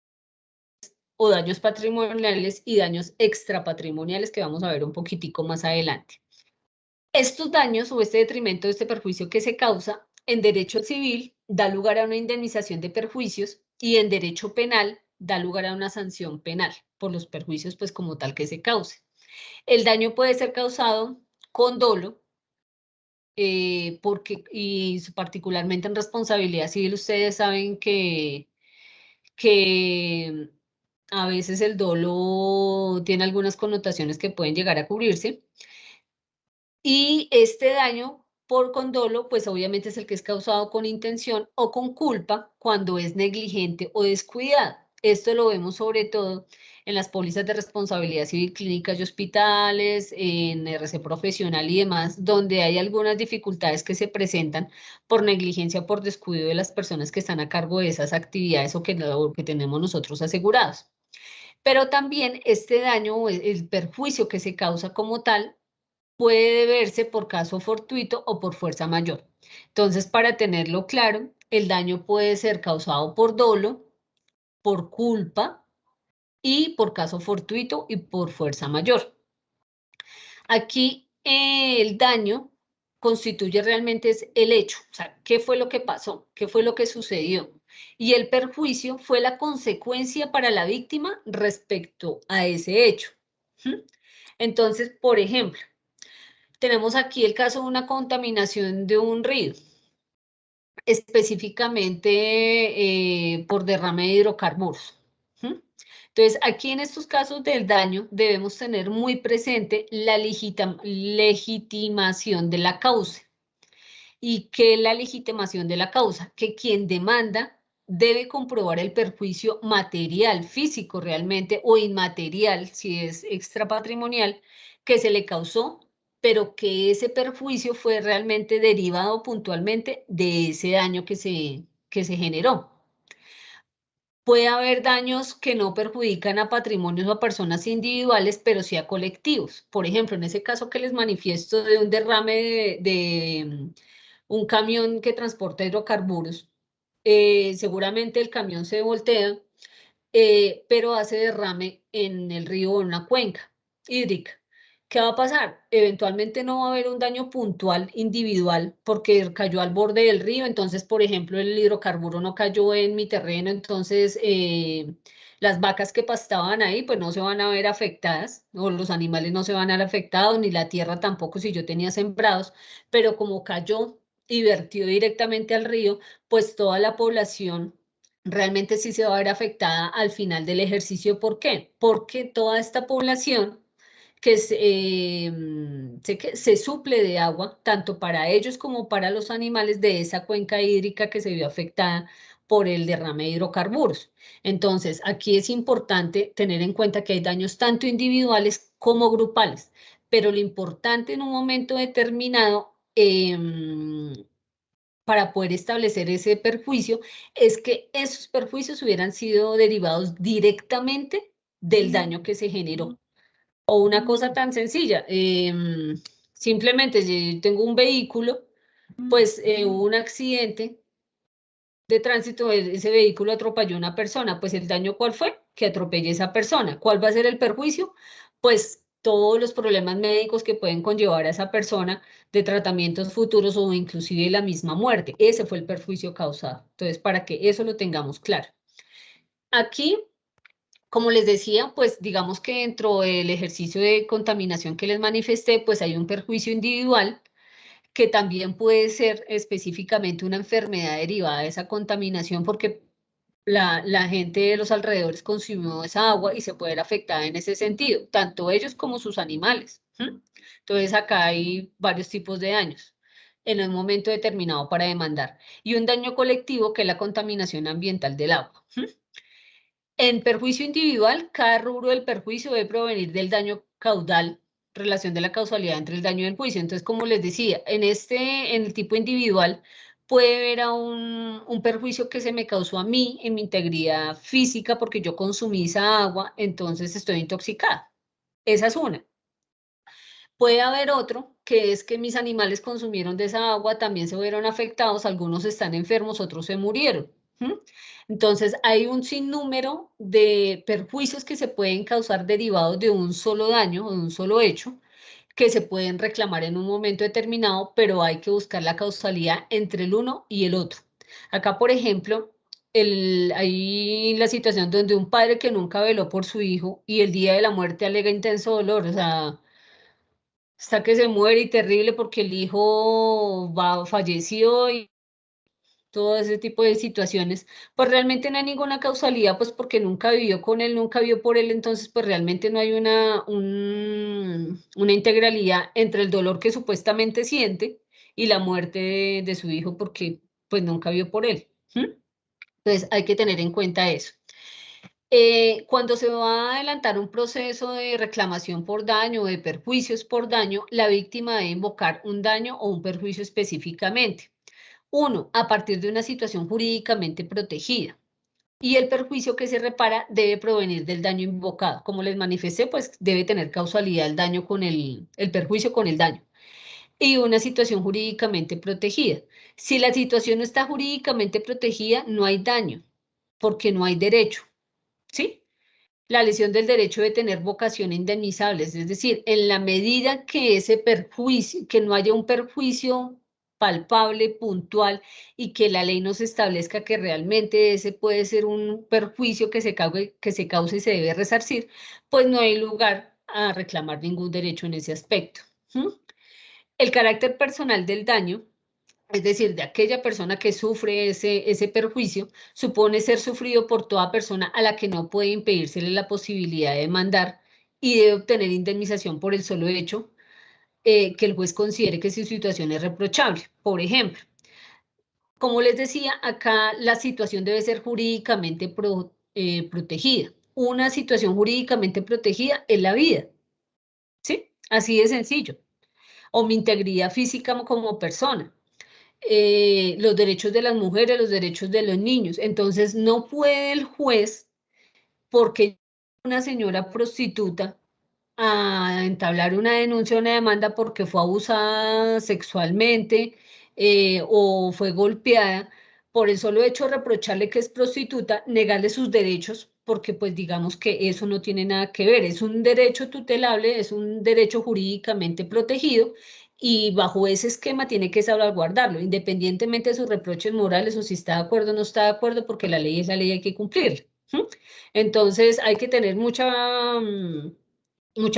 o daños patrimoniales y daños extrapatrimoniales que vamos a ver un poquitico más adelante. Estos daños o este detrimento, este perjuicio que se causa en derecho civil da lugar a una indemnización de perjuicios y en derecho penal da lugar a una sanción penal por los perjuicios pues como tal que se cause. El daño puede ser causado con dolo, porque, y particularmente en responsabilidad civil, ustedes saben que a veces el dolo tiene algunas connotaciones que pueden llegar a cubrirse. Y este daño por condolo, pues obviamente es el que es causado con intención o con culpa cuando es negligente o descuidado. Esto lo vemos sobre todo en las pólizas de responsabilidad civil, clínicas y hospitales, en RC profesional y demás, donde hay algunas dificultades que se presentan por negligencia o por descuido de las personas que están a cargo de esas actividades o que tenemos nosotros asegurados. Pero también este daño, el perjuicio que se causa como tal, puede deberse por caso fortuito o por fuerza mayor. Entonces, para tenerlo claro, el daño puede ser causado por dolo, por culpa y por caso fortuito y por fuerza mayor. Aquí el daño constituye realmente es el hecho, o sea, ¿qué fue lo que pasó? ¿Qué fue lo que sucedió? Y el perjuicio fue la consecuencia para la víctima respecto a ese hecho. Entonces, por ejemplo, tenemos aquí el caso de una contaminación de un río, específicamente por derrame de hidrocarburos. Entonces, aquí en estos casos del daño debemos tener muy presente la legitimación de la causa. ¿Y qué es la legitimación de la causa? Que quien demanda debe comprobar el perjuicio material, físico realmente, o inmaterial, si es extrapatrimonial, que se le causó, pero que ese perjuicio fue realmente derivado puntualmente de ese daño que se generó. Puede haber daños que no perjudican a patrimonios o a personas individuales, pero sí a colectivos. Por ejemplo, en ese caso que les manifiesto de un derrame de un camión que transporta hidrocarburos, seguramente el camión se voltea, pero hace derrame en el río o en una cuenca hídrica. ¿Qué va a pasar? Eventualmente no va a haber un daño puntual individual porque cayó al borde del río, entonces, por ejemplo, el hidrocarburo no cayó en mi terreno, entonces las vacas que pastaban ahí pues no se van a ver afectadas, o los animales no se van a ver afectados, ni la tierra tampoco si yo tenía sembrados, pero como cayó y vertió directamente al río, pues toda la población realmente sí se va a ver afectada al final del ejercicio. ¿Por qué? Porque toda esta población que se suple de agua, tanto para ellos como para los animales de esa cuenca hídrica que se vio afectada por el derrame de hidrocarburos. Entonces, aquí es importante tener en cuenta que hay daños tanto individuales como grupales, pero lo importante en un momento determinado para poder establecer ese perjuicio es que esos perjuicios hubieran sido derivados directamente del daño que se generó. O una cosa tan sencilla, simplemente si tengo un vehículo, pues hubo un accidente de tránsito, ese vehículo atropelló a una persona, pues el daño ¿cuál fue? Que atropelle a esa persona. ¿Cuál va a ser el perjuicio? Pues todos los problemas médicos que pueden conllevar a esa persona de tratamientos futuros o inclusive la misma muerte. Ese fue el perjuicio causado. Entonces, para que eso lo tengamos claro. Aquí, como les decía, pues digamos que dentro del ejercicio de contaminación que les manifesté, pues hay un perjuicio individual que también puede ser específicamente una enfermedad derivada de esa contaminación porque la gente de los alrededores consumió esa agua y se puede ver afectada en ese sentido, tanto ellos como sus animales. Entonces acá hay varios tipos de daños en un momento determinado para demandar. Y un daño colectivo que es la contaminación ambiental del agua. En perjuicio individual, cada rubro del perjuicio debe provenir del daño caudal, relación de la causalidad entre el daño y el juicio. Entonces, como les decía, en el tipo individual puede haber a un perjuicio que se me causó a mí en mi integridad física porque yo consumí esa agua, entonces estoy intoxicada. Esa es una. Puede haber otro, que es que mis animales consumieron de esa agua, también se vieron afectados, algunos están enfermos, otros se murieron. Entonces, hay un sinnúmero de perjuicios que se pueden causar derivados de un solo daño o de un solo hecho que se pueden reclamar en un momento determinado, pero hay que buscar la causalidad entre el uno y el otro. Acá, por ejemplo, hay la situación donde un padre que nunca veló por su hijo y el día de la muerte alega intenso dolor, o sea, hasta que se muere y terrible porque el hijo falleció y todo ese tipo de situaciones, pues realmente no hay ninguna causalidad, pues porque nunca vivió con él, nunca vio por él, entonces pues realmente no hay una integralidad entre el dolor que supuestamente siente y la muerte de su hijo porque pues nunca vio por él. Entonces hay que tener en cuenta eso. Cuando se va a adelantar un proceso de reclamación por daño o de perjuicios por daño, la víctima debe invocar un daño o un perjuicio específicamente. Uno, a partir de una situación jurídicamente protegida. Y el perjuicio que se repara debe provenir del daño invocado. Como les manifesté, pues debe tener causalidad el daño con el perjuicio con el daño. Y una situación jurídicamente protegida. Si la situación no está jurídicamente protegida, no hay daño, porque no hay derecho. ¿Sí? La lesión del derecho de tener vocación indemnizable, es decir, en la medida que ese perjuicio, que no haya un perjuicio palpable, puntual, y que la ley nos establezca que realmente ese puede ser un perjuicio que se cause y se debe resarcir, pues no hay lugar a reclamar ningún derecho en ese aspecto. El carácter personal del daño, es decir, de aquella persona que sufre ese perjuicio, supone ser sufrido por toda persona a la que no puede impedírsele la posibilidad de demandar y de obtener indemnización por el solo hecho que el juez considere que su situación es reprochable. Por ejemplo, como les decía, acá la situación debe ser jurídicamente protegida. Una situación jurídicamente protegida es la vida, ¿sí? Así de sencillo. O mi integridad física como persona. Los derechos de las mujeres, los derechos de los niños. Entonces, no puede el juez, porque una señora prostituta, a entablar una denuncia, una demanda porque fue abusada sexualmente o fue golpeada, por el solo hecho de reprocharle que es prostituta, negarle sus derechos, porque pues digamos que eso no tiene nada que ver, es un derecho tutelable, es un derecho jurídicamente protegido y bajo ese esquema tiene que salvaguardarlo, independientemente de sus reproches morales o si está de acuerdo o no está de acuerdo, porque la ley es la ley, hay que cumplirla. Entonces hay que tener mucha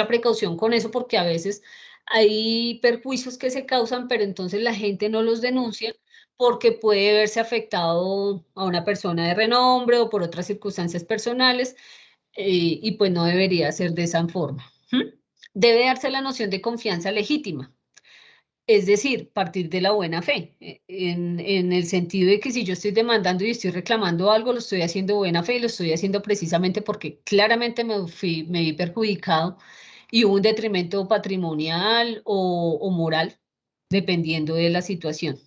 precaución con eso porque a veces hay perjuicios que se causan, pero entonces la gente no los denuncia porque puede verse afectado a una persona de renombre o por otras circunstancias personales, y pues no debería ser de esa forma. Debe darse la noción de confianza legítima. Es decir, partir de la buena fe, en el sentido de que si yo estoy demandando y estoy reclamando algo, lo estoy haciendo de buena fe y lo estoy haciendo precisamente porque claramente me vi perjudicado y hubo un detrimento patrimonial o moral, dependiendo de la situación.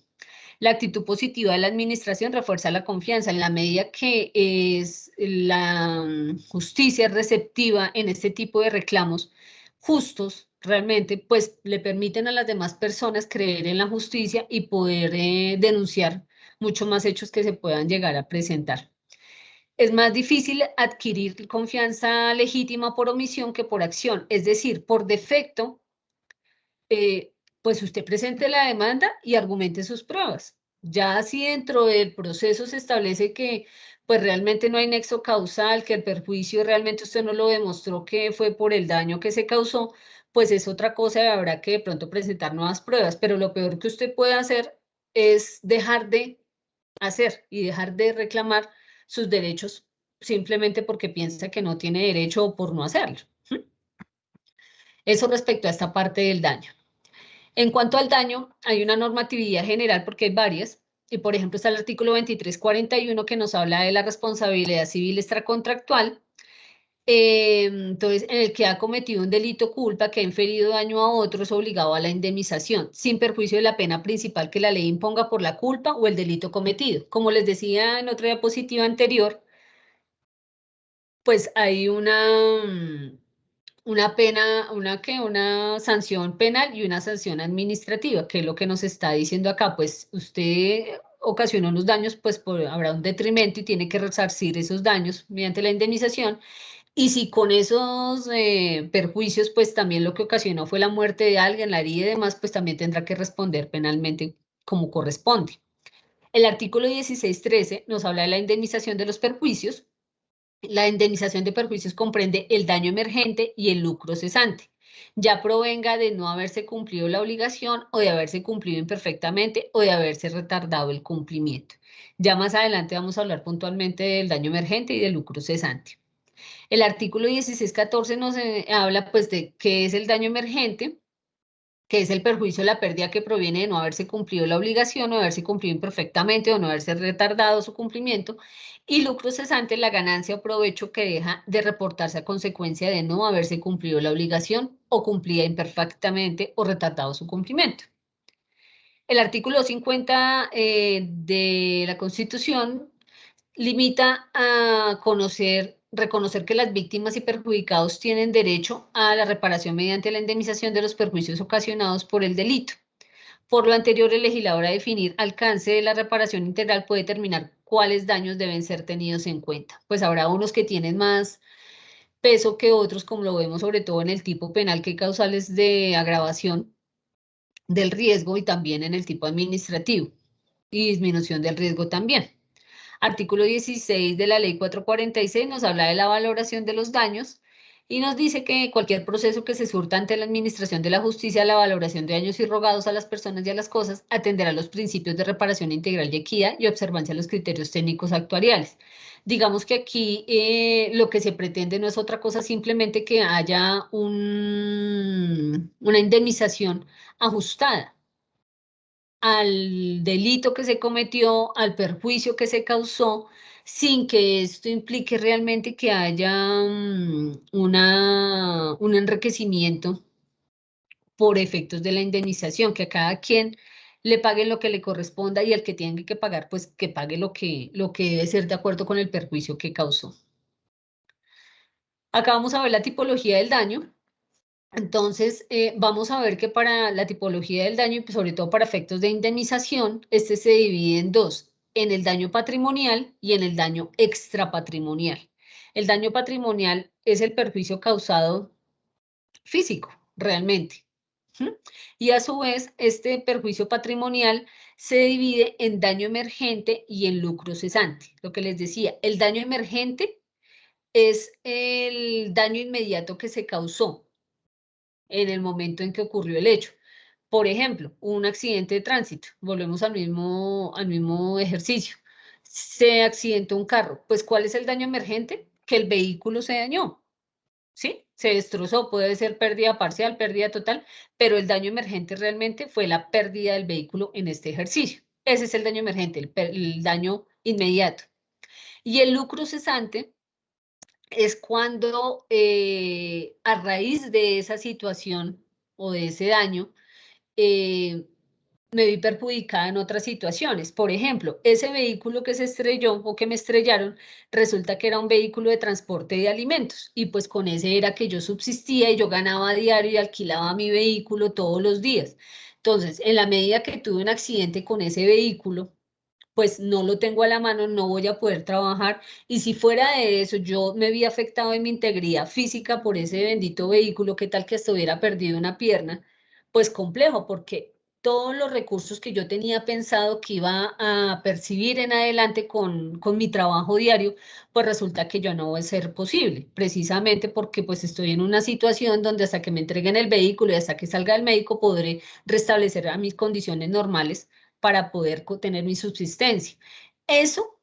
La actitud positiva de la administración refuerza la confianza en la medida que la justicia es receptiva en este tipo de reclamos justos, realmente, pues le permiten a las demás personas creer en la justicia y poder denunciar mucho más hechos que se puedan llegar a presentar. Es más difícil adquirir confianza legítima por omisión que por acción, es decir, por defecto, pues usted presente la demanda y argumente sus pruebas. Ya si dentro del proceso se establece que pues realmente no hay nexo causal, que el perjuicio realmente usted no lo demostró que fue por el daño que se causó, pues es otra cosa y habrá que de pronto presentar nuevas pruebas. Pero lo peor que usted puede hacer es dejar de hacer y dejar de reclamar sus derechos simplemente porque piensa que no tiene derecho o por no hacerlo. Eso respecto a esta parte del daño. En cuanto al daño, hay una normatividad general porque hay varias, y por ejemplo está el artículo 2341 que nos habla de la responsabilidad civil extracontractual, entonces en el que ha cometido un delito culpa que ha inferido daño a otro es obligado a la indemnización, sin perjuicio de la pena principal que la ley imponga por la culpa o el delito cometido. Como les decía en otra diapositiva anterior, pues hay una pena, una sanción penal y una sanción administrativa, que es lo que nos está diciendo acá, pues usted ocasionó unos daños, pues habrá un detrimento y tiene que resarcir esos daños mediante la indemnización, y si con esos perjuicios, pues también lo que ocasionó fue la muerte de alguien, la herida y demás, pues también tendrá que responder penalmente como corresponde. El artículo 1613 nos habla de la indemnización de los perjuicios. La indemnización de perjuicios comprende el daño emergente y el lucro cesante, ya provenga de no haberse cumplido la obligación o de haberse cumplido imperfectamente o de haberse retardado el cumplimiento. Ya más adelante vamos a hablar puntualmente del daño emergente y del lucro cesante. El artículo 1614 nos habla pues de qué es el daño emergente, que es el perjuicio o la pérdida que proviene de no haberse cumplido la obligación o haberse cumplido imperfectamente o no haberse retardado su cumplimiento, y lucro cesante, la ganancia o provecho que deja de reportarse a consecuencia de no haberse cumplido la obligación o cumplida imperfectamente o retardado su cumplimiento. El artículo 50 de la Constitución limita a reconocer que las víctimas y perjudicados tienen derecho a la reparación mediante la indemnización de los perjuicios ocasionados por el delito. Por lo anterior, el legislador a definir alcance de la reparación integral puede determinar cuáles daños deben ser tenidos en cuenta. Pues habrá unos que tienen más peso que otros, como lo vemos sobre todo en el tipo penal, que hay causales de agravación del riesgo y también en el tipo administrativo y disminución del riesgo también. Artículo 16 de la Ley 446 nos habla de la valoración de los daños y nos dice que cualquier proceso que se surta ante la Administración de la Justicia, la valoración de daños irrogados a las personas y a las cosas, atenderá los principios de reparación integral y equidad y observancia de los criterios técnicos actuariales. Digamos que aquí lo que se pretende no es otra cosa, simplemente que haya una indemnización ajustada al delito que se cometió, al perjuicio que se causó, sin que esto implique realmente que haya un enriquecimiento por efectos de la indemnización, que a cada quien le pague lo que le corresponda y el que tiene que pagar, pues que pague lo que debe ser de acuerdo con el perjuicio que causó. Acá vamos a ver la tipología del daño. Entonces, vamos a ver que para la tipología del daño y sobre todo para efectos de indemnización, este se divide en dos, en el daño patrimonial y en el daño extrapatrimonial. El daño patrimonial es el perjuicio causado físico, realmente. Y a su vez, este perjuicio patrimonial se divide en daño emergente y en lucro cesante. Lo que les decía, el daño emergente es el daño inmediato que se causó en el momento en que ocurrió el hecho. Por ejemplo, un accidente de tránsito, volvemos al mismo ejercicio. Se accidentó un carro, pues ¿cuál es el daño emergente? Que el vehículo se dañó, ¿sí? Se destrozó, puede ser pérdida parcial, pérdida total, pero el daño emergente realmente fue la pérdida del vehículo en este ejercicio. Ese es el daño emergente, el daño inmediato. Y el lucro cesante es cuando a raíz de esa situación o de ese daño, me vi perjudicada en otras situaciones. Por ejemplo, ese vehículo que se estrelló o que me estrellaron, resulta que era un vehículo de transporte de alimentos y pues con ese era que yo subsistía y yo ganaba a diario y alquilaba mi vehículo todos los días. Entonces, en la medida que tuve un accidente con ese vehículo, pues no lo tengo a la mano, no voy a poder trabajar. Y si fuera de eso, yo me vi afectado en mi integridad física por ese bendito vehículo, ¿qué tal que estuviera perdido una pierna? Pues complejo, porque todos los recursos que yo tenía pensado que iba a percibir en adelante con mi trabajo diario, pues resulta que ya no va a ser posible, precisamente porque pues estoy en una situación donde hasta que me entreguen el vehículo y hasta que salga el médico podré restablecer a mis condiciones normales para poder tener mi subsistencia. Eso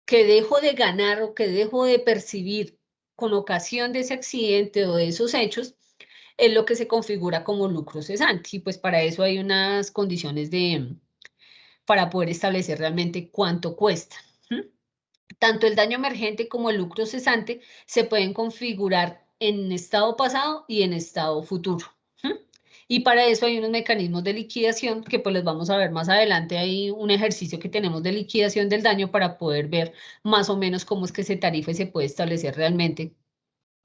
que dejo de ganar o que dejo de percibir con ocasión de ese accidente o de esos hechos, es lo que se configura como lucro cesante. Y pues para eso hay unas condiciones para poder establecer realmente cuánto cuesta. Tanto el daño emergente como el lucro cesante se pueden configurar en estado pasado y en estado futuro. Y para eso hay unos mecanismos de liquidación que pues les vamos a ver más adelante. Hay un ejercicio que tenemos de liquidación del daño para poder ver más o menos cómo es que se tarifa y se puede establecer realmente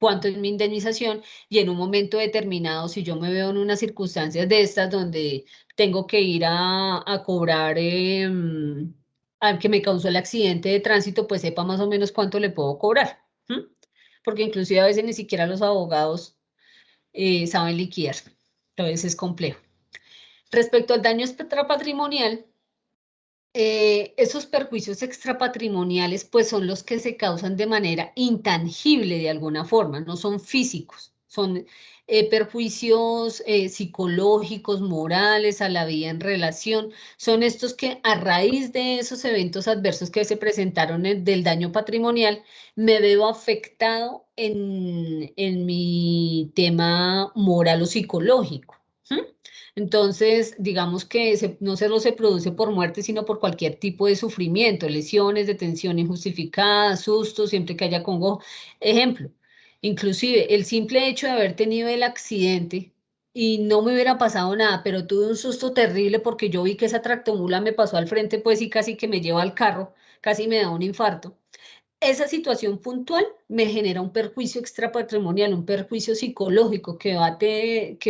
cuánto es mi indemnización y en un momento determinado, si yo me veo en unas circunstancias de estas donde tengo que ir a cobrar al que me causó el accidente de tránsito, pues sepa más o menos cuánto le puedo cobrar. Porque inclusive a veces ni siquiera los abogados saben liquidar. Entonces es complejo. Respecto al daño extrapatrimonial, esos perjuicios extrapatrimoniales pues son los que se causan de manera intangible de alguna forma, no son físicos, son perjuicios psicológicos, morales, a la vida en relación, son estos que a raíz de esos eventos adversos que se presentaron del daño patrimonial, me veo afectado en mi tema moral o psicológico. Entonces, digamos que no solo se produce por muerte, sino por cualquier tipo de sufrimiento, lesiones, detención injustificada, susto, siempre que haya congojo. Ejemplo, inclusive el simple hecho de haber tenido el accidente y no me hubiera pasado nada, pero tuve un susto terrible porque yo vi que esa tractomula me pasó al frente, pues y casi que me lleva al carro, casi me da un infarto. Esa situación puntual me genera un perjuicio extrapatrimonial, un perjuicio psicológico que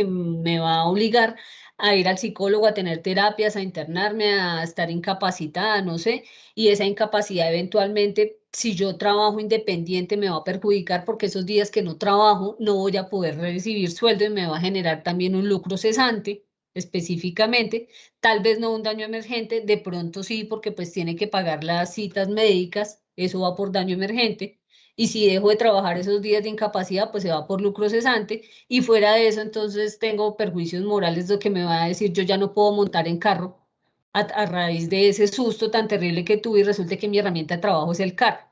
me va a obligar a ir al psicólogo, a tener terapias, a internarme, a estar incapacitada, no sé, y esa incapacidad eventualmente, si yo trabajo independiente, me va a perjudicar porque esos días que no trabajo no voy a poder recibir sueldo y me va a generar también un lucro cesante específicamente, tal vez no un daño emergente, de pronto sí, porque pues tiene que pagar las citas médicas, eso va por daño emergente, y si dejo de trabajar esos días de incapacidad, pues se va por lucro cesante, y fuera de eso, entonces tengo perjuicios morales, lo que me va a decir, yo ya no puedo montar en carro a raíz de ese susto tan terrible que tuve y resulta que mi herramienta de trabajo es el carro.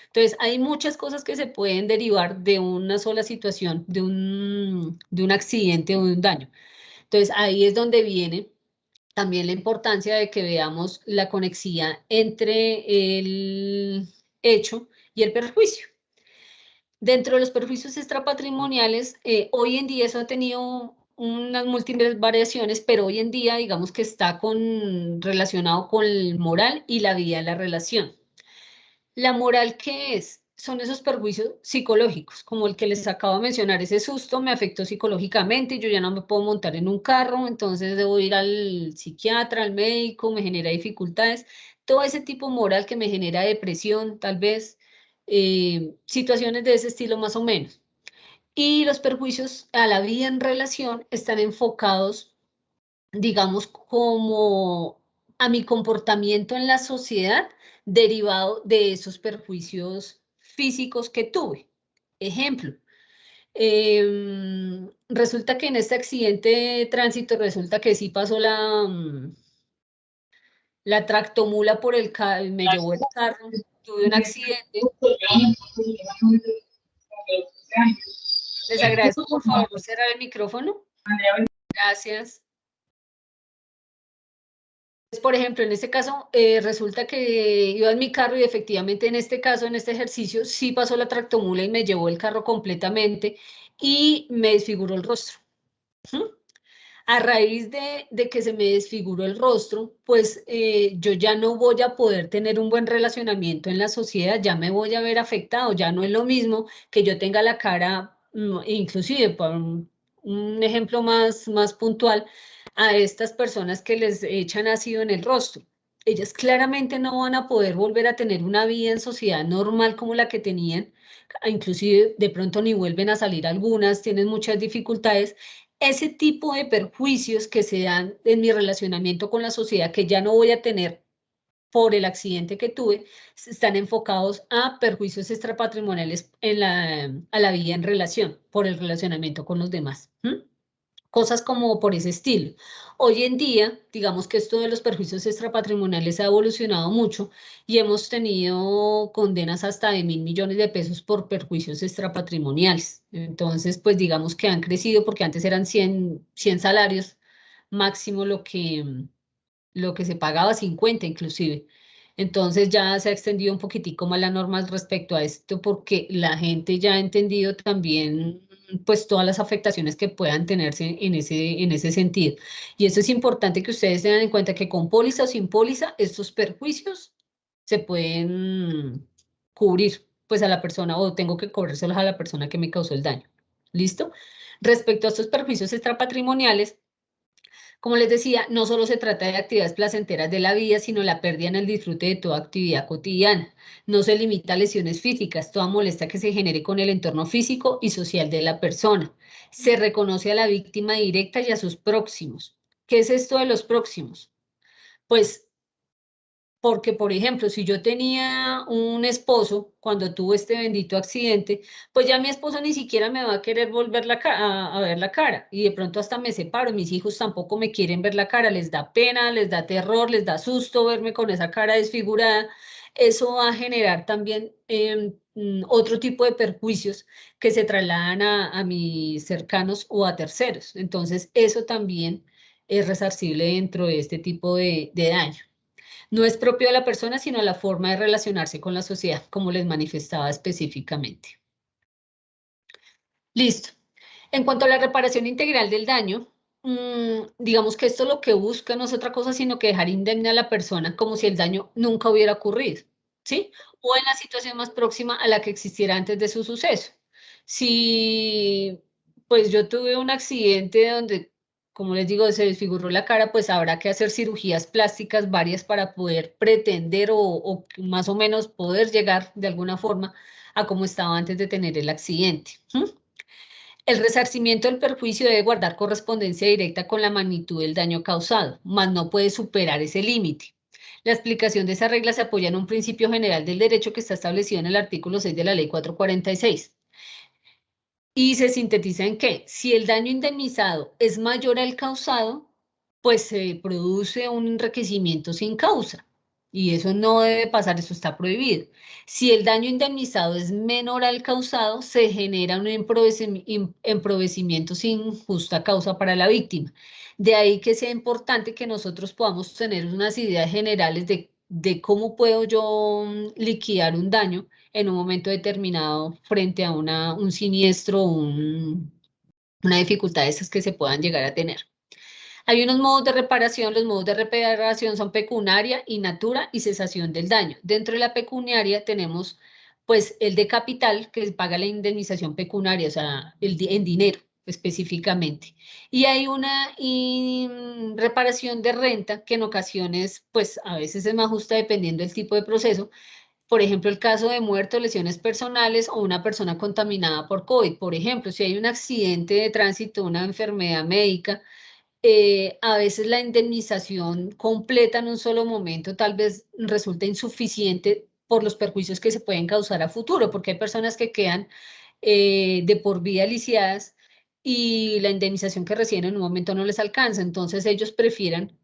Entonces, hay muchas cosas que se pueden derivar de una sola situación, de un accidente o de un daño. Entonces, ahí es donde viene también la importancia de que veamos la conexidad entre el hecho y el perjuicio. Dentro de los perjuicios extrapatrimoniales, hoy en día eso ha tenido unas múltiples variaciones, pero hoy en día digamos que está relacionado con el moral y la vida de la relación. La moral, ¿qué es? Son esos perjuicios psicológicos, como el que les acabo de mencionar, ese susto me afectó psicológicamente, yo ya no me puedo montar en un carro, entonces debo ir al psiquiatra, al médico, me genera dificultades, todo ese tipo moral que me genera depresión, tal vez, situaciones de ese estilo más o menos. Y los perjuicios a la vida en relación están enfocados, digamos, como a mi comportamiento en la sociedad derivado de esos perjuicios físicos que tuve. Ejemplo, Resulta que en este accidente de tránsito, resulta que sí pasó la tractomula por el carro, me llevó el carro, tuve un accidente. Les agradezco, por favor, cerrar el micrófono. Gracias. Por ejemplo, en este caso, resulta que iba en mi carro y efectivamente en este caso, en este ejercicio, sí pasó la tractomula y me llevó el carro completamente y me desfiguró el rostro. A raíz de que se me desfiguró el rostro, pues yo ya no voy a poder tener un buen relacionamiento en la sociedad, ya me voy a ver afectado, ya no es lo mismo que yo tenga la cara, inclusive por un ejemplo más puntual, a estas personas que les echan ácido en el rostro. Ellas claramente no van a poder volver a tener una vida en sociedad normal como la que tenían, inclusive de pronto ni vuelven a salir algunas, tienen muchas dificultades. Ese tipo de perjuicios que se dan en mi relacionamiento con la sociedad, que ya no voy a tener por el accidente que tuve, están enfocados a perjuicios extrapatrimoniales a la vida en relación, por el relacionamiento con los demás. Cosas como por ese estilo. Hoy en día, digamos que esto de los perjuicios extrapatrimoniales ha evolucionado mucho y hemos tenido condenas hasta de 1.000 millones de pesos por perjuicios extrapatrimoniales. Entonces, pues digamos que han crecido porque antes eran 100 salarios máximo lo que se pagaba, 50 inclusive. Entonces ya se ha extendido un poquitico más la norma respecto a esto porque la gente ya ha entendido también pues todas las afectaciones que puedan tenerse en ese sentido. Y eso es importante que ustedes tengan en cuenta que con póliza o sin póliza estos perjuicios se pueden cubrir pues a la persona o tengo que cobrárselos a la persona que me causó el daño. ¿Listo? Respecto a estos perjuicios extrapatrimoniales, como les decía, no solo se trata de actividades placenteras de la vida, sino la pérdida en el disfrute de toda actividad cotidiana. No se limita a lesiones físicas, toda molestia que se genere con el entorno físico y social de la persona. Se reconoce a la víctima directa y a sus próximos. ¿Qué es esto de los próximos? Pues porque, por ejemplo, si yo tenía un esposo cuando tuvo este bendito accidente, pues ya mi esposo ni siquiera me va a querer volver a ver la cara. Y de pronto hasta me separo. Mis hijos tampoco me quieren ver la cara. Les da pena, les da terror, les da susto verme con esa cara desfigurada. Eso va a generar también otro tipo de perjuicios que se trasladan a mis cercanos o a terceros. Entonces, eso también es resarcible dentro de este tipo de daño. No es propio de la persona, sino la forma de relacionarse con la sociedad, como les manifestaba específicamente. Listo. En cuanto a la reparación integral del daño, digamos que esto lo que busca no es otra cosa, sino que dejar indemne a la persona como si el daño nunca hubiera ocurrido, ¿sí? O en la situación más próxima a la que existiera antes de su suceso. Si, pues yo tuve un accidente donde, como les digo, se desfiguró la cara, pues habrá que hacer cirugías plásticas varias para poder pretender o más o menos poder llegar de alguna forma a como estaba antes de tener el accidente. El resarcimiento del perjuicio debe guardar correspondencia directa con la magnitud del daño causado, mas no puede superar ese límite. La explicación de esa regla se apoya en un principio general del derecho que está establecido en el artículo 6 de la Ley 446. Y se sintetiza en que si el daño indemnizado es mayor al causado, pues se produce un enriquecimiento sin causa. Y eso no debe pasar, eso está prohibido. Si el daño indemnizado es menor al causado, se genera un empobrecimiento sin justa causa para la víctima. De ahí que sea importante que nosotros podamos tener unas ideas generales de cómo puedo yo liquidar un daño en un momento determinado frente a un siniestro, una dificultad de esas que se puedan llegar a tener. Hay unos modos de reparación, los modos de reparación son pecuniaria, natura y cesación del daño. Dentro de la pecuniaria tenemos pues el de capital que paga la indemnización pecuniaria, o sea, en dinero específicamente. Y hay una reparación de renta que en ocasiones pues a veces es más justa dependiendo del tipo de proceso. Por ejemplo, el caso de muerte o lesiones personales o una persona contaminada por COVID. Por ejemplo, si hay un accidente de tránsito, una enfermedad médica, a veces la indemnización completa en un solo momento tal vez resulta insuficiente por los perjuicios que se pueden causar a futuro, porque hay personas que quedan de por vida lisiadas y la indemnización que reciben en un momento no les alcanza. Entonces ellos prefieren,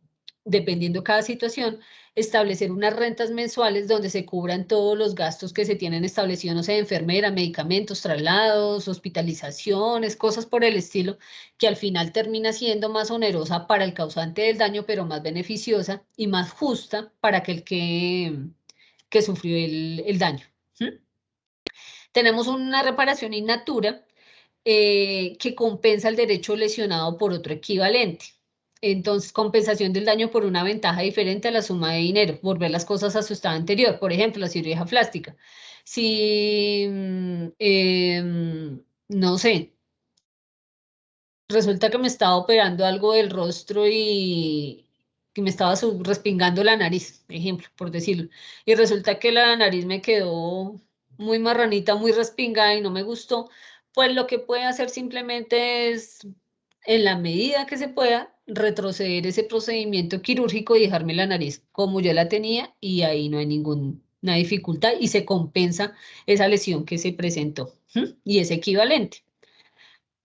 dependiendo cada situación, establecer unas rentas mensuales donde se cubran todos los gastos que se tienen establecidos, no sé, enfermera, medicamentos, traslados, hospitalizaciones, cosas por el estilo, que al final termina siendo más onerosa para el causante del daño, pero más beneficiosa y más justa para aquel que sufrió el daño. ¿Mm? Tenemos una reparación in natura que compensa el derecho lesionado por otro equivalente. Entonces, compensación del daño por una ventaja diferente a la suma de dinero, volver las cosas a su estado anterior, por ejemplo, la cirugía plástica. Si, no sé, resulta que me estaba operando algo del rostro y que me estaba respingando la nariz, ejemplo, por decirlo, y resulta que la nariz me quedó muy marranita, muy respingada y no me gustó, pues lo que puede hacer simplemente es, en la medida que se pueda, retroceder ese procedimiento quirúrgico y dejarme la nariz como yo la tenía y ahí no hay ninguna dificultad y se compensa esa lesión que se presentó. Y es equivalente.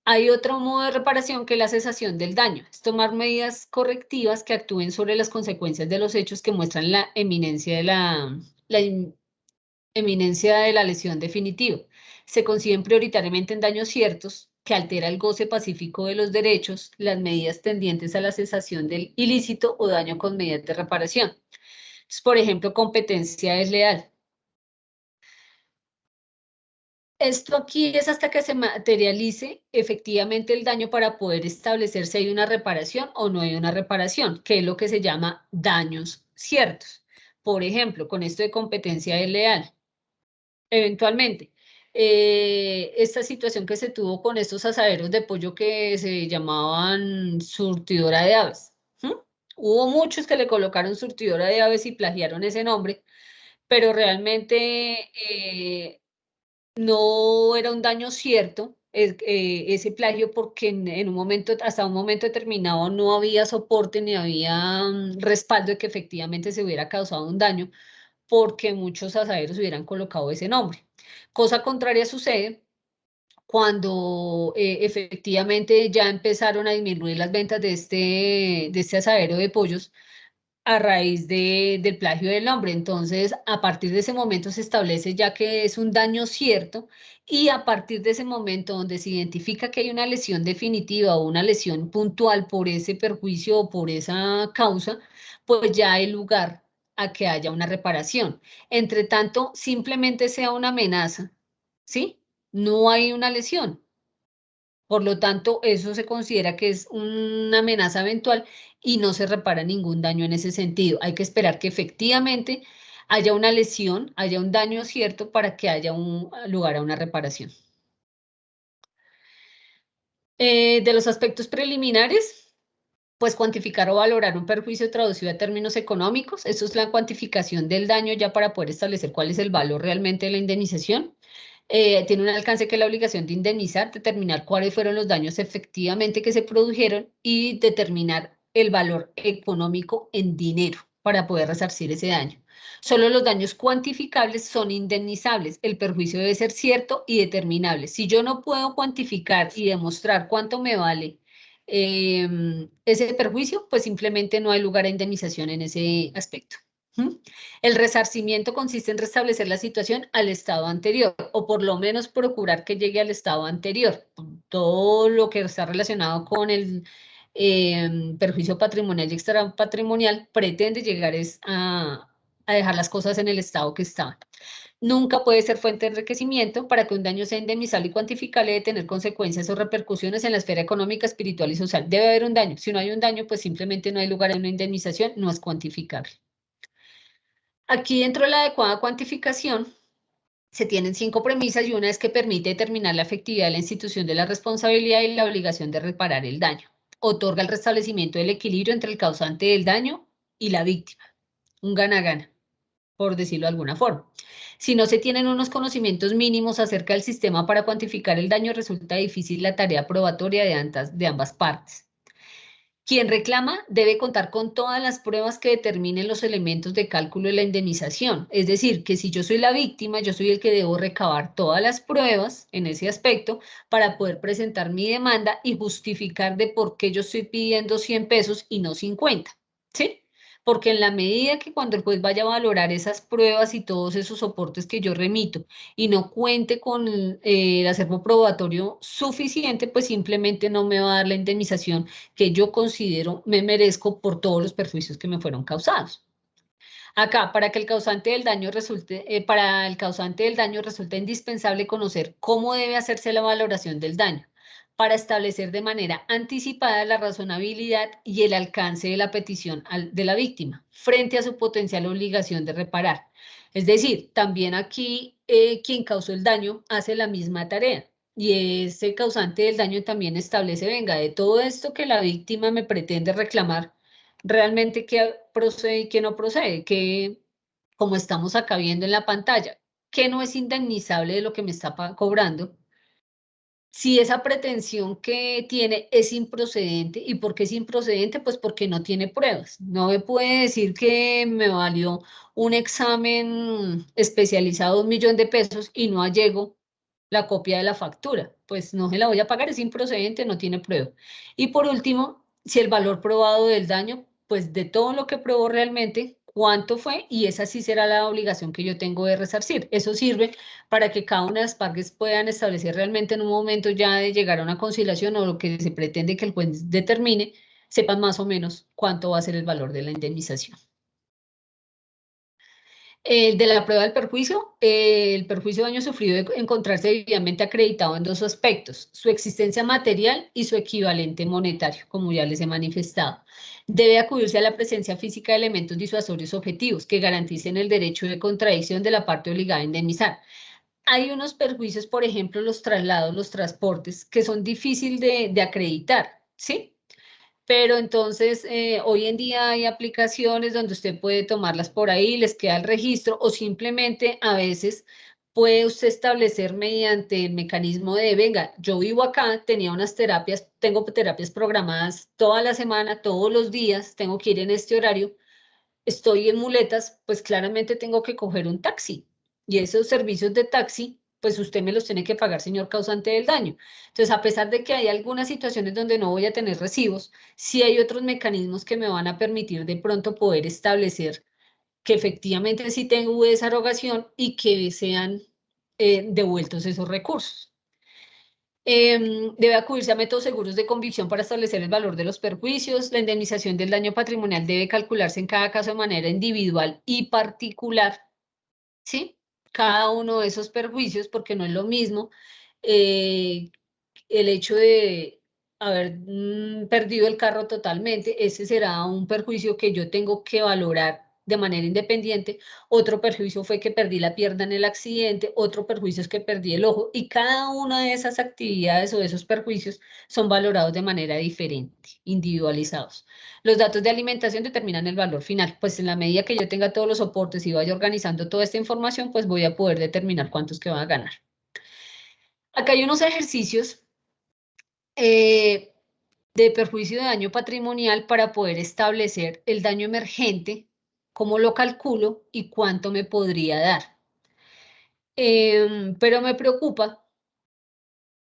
Hay otro modo de reparación que es la cesación del daño. Es tomar medidas correctivas que actúen sobre las consecuencias de los hechos que muestran la eminencia de eminencia de la lesión definitiva. Se conciben prioritariamente en daños ciertos que altera el goce pacífico de los derechos, las medidas tendientes a la cesación del ilícito o daño con medidas de reparación. Entonces, por ejemplo, competencia desleal. Esto aquí es hasta que se materialice efectivamente el daño para poder establecer si hay una reparación o no hay una reparación, que es lo que se llama daños ciertos. Por ejemplo, con esto de competencia desleal, eventualmente, esta situación que se tuvo con estos asaderos de pollo que se llamaban surtidora de aves. Hubo muchos que le colocaron surtidora de aves y plagiaron ese nombre, pero realmente no era un daño cierto ese plagio porque en un momento, hasta un momento determinado no había soporte ni había respaldo de que efectivamente se hubiera causado un daño porque muchos asaderos hubieran colocado ese nombre. Cosa contraria sucede cuando efectivamente ya empezaron a disminuir las ventas de este asadero de pollos a raíz del plagio del nombre. Entonces, a partir de ese momento se establece ya que es un daño cierto y a partir de ese momento donde se identifica que hay una lesión definitiva o una lesión puntual por ese perjuicio o por esa causa, pues ya hay lugar a que haya una reparación. Entre tanto, simplemente sea una amenaza, ¿sí? No hay una lesión. Por lo tanto, eso se considera que es una amenaza eventual y no se repara ningún daño en ese sentido. Hay que esperar que efectivamente haya una lesión, haya un daño cierto para que haya un lugar a una reparación. De los aspectos preliminares, pues cuantificar o valorar un perjuicio traducido a términos económicos. Eso es la cuantificación del daño ya para poder establecer cuál es el valor realmente de la indemnización. Tiene un alcance que es la obligación de indemnizar, determinar cuáles fueron los daños efectivamente que se produjeron y determinar el valor económico en dinero para poder resarcir ese daño. Solo los daños cuantificables son indemnizables. El perjuicio debe ser cierto y determinable. Si yo no puedo cuantificar y demostrar cuánto me vale ese perjuicio, pues simplemente no hay lugar a indemnización en ese aspecto. El resarcimiento consiste en restablecer la situación al estado anterior, o por lo menos procurar que llegue al estado anterior. Todo lo que está relacionado con el perjuicio patrimonial y extrapatrimonial pretende llegar a dejar las cosas en el estado que estaban. Nunca puede ser fuente de enriquecimiento. Para que un daño sea indemnizable y cuantificable debe tener consecuencias o repercusiones en la esfera económica, espiritual y social. Debe haber un daño. Si no hay un daño, pues simplemente no hay lugar a una indemnización, no es cuantificable. Aquí dentro de la adecuada cuantificación se tienen 5 premisas y una es que permite determinar la efectividad de la institución de la responsabilidad y la obligación de reparar el daño. Otorga el restablecimiento del equilibrio entre el causante del daño y la víctima. Un gana-gana, por decirlo de alguna forma. Si no se tienen unos conocimientos mínimos acerca del sistema para cuantificar el daño, resulta difícil la tarea probatoria de ambas partes. Quien reclama debe contar con todas las pruebas que determinen los elementos de cálculo de la indemnización. Es decir, que si yo soy la víctima, yo soy el que debo recabar todas las pruebas en ese aspecto para poder presentar mi demanda y justificar de por qué yo estoy pidiendo 100 pesos y no 50, ¿sí? Porque en la medida que cuando el juez vaya a valorar esas pruebas y todos esos soportes que yo remito y no cuente con el acervo probatorio suficiente, pues simplemente no me va a dar la indemnización que yo considero me merezco por todos los perjuicios que me fueron causados. Acá, para que el causante del daño para el causante del daño resulta indispensable conocer cómo debe hacerse la valoración del daño, para establecer de manera anticipada la razonabilidad y el alcance de la petición de la víctima frente a su potencial obligación de reparar. Es decir, también aquí quien causó el daño hace la misma tarea. Y ese causante del daño también establece, venga, de todo esto que la víctima me pretende reclamar, realmente qué procede y qué no procede, que como estamos acá viendo en la pantalla, qué no es indemnizable de lo que me está cobrando, si esa pretensión que tiene es improcedente. ¿Y por qué es improcedente? Pues porque no tiene pruebas. No me puede decir que me valió un examen especializado 1.000.000 de pesos y no allego la copia de la factura. Pues no se la voy a pagar, es improcedente, no tiene prueba. Y por último, si el valor probado del daño, pues de todo lo que probó realmente, cuánto fue, y esa sí será la obligación que yo tengo de resarcir. Eso sirve para que cada una de las partes puedan establecer realmente en un momento ya de llegar a una conciliación o lo que se pretende que el juez determine, sepan más o menos cuánto va a ser el valor de la indemnización. De la prueba del perjuicio, el perjuicio de daño sufrido debe encontrarse debidamente acreditado en dos aspectos: su existencia material y su equivalente monetario, como ya les he manifestado. Debe acudirse a la presencia física de elementos disuasorios objetivos que garanticen el derecho de contradicción de la parte obligada a indemnizar. Hay unos perjuicios, por ejemplo, los traslados, los transportes, que son difíciles de acreditar, ¿sí? Pero entonces hoy en día hay aplicaciones donde usted puede tomarlas por ahí, les queda el registro, o simplemente a veces puede usted establecer mediante el mecanismo de, venga, yo vivo acá, tenía unas terapias, tengo terapias programadas toda la semana, todos los días, tengo que ir en este horario, estoy en muletas, pues claramente tengo que coger un taxi. Y esos servicios de taxi, pues usted me los tiene que pagar, señor causante del daño. Entonces, a pesar de que hay algunas situaciones donde no voy a tener recibos, sí hay otros mecanismos que me van a permitir de pronto poder establecer que efectivamente sí tengo esa erogación y que sean devueltos esos recursos. Debe acudirse a métodos seguros de convicción para establecer el valor de los perjuicios. La indemnización del daño patrimonial debe calcularse en cada caso de manera individual y particular, ¿sí? Cada uno de esos perjuicios, porque no es lo mismo el hecho de haber perdido el carro totalmente. Ese será un perjuicio que yo tengo que valorar de manera independiente. Otro perjuicio fue que perdí la pierna en el accidente, otro perjuicio es que perdí el ojo, y cada una de esas actividades o de esos perjuicios son valorados de manera diferente, individualizados. Los datos de alimentación determinan el valor final, pues en la medida que yo tenga todos los soportes y vaya organizando toda esta información, pues voy a poder determinar cuántos que van a ganar. Acá hay unos ejercicios de perjuicio de daño patrimonial para poder establecer el daño emergente, cómo lo calculo y cuánto me podría dar. Pero me preocupa,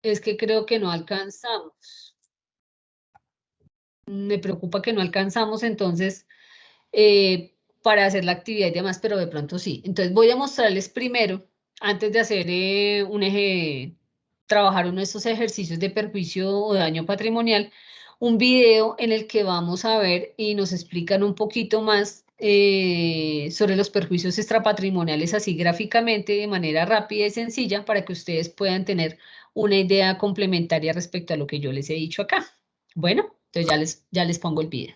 es que creo que no alcanzamos. Me preocupa que no alcanzamos entonces para hacer la actividad y demás, pero de pronto sí. Entonces voy a mostrarles primero, antes de hacer trabajar uno de estos ejercicios de perjuicio o daño patrimonial, un video en el que vamos a ver y nos explican un poquito más sobre los perjuicios extrapatrimoniales, así gráficamente, de manera rápida y sencilla, para que ustedes puedan tener una idea complementaria respecto a lo que yo les he dicho acá. Bueno, entonces ya les pongo el video.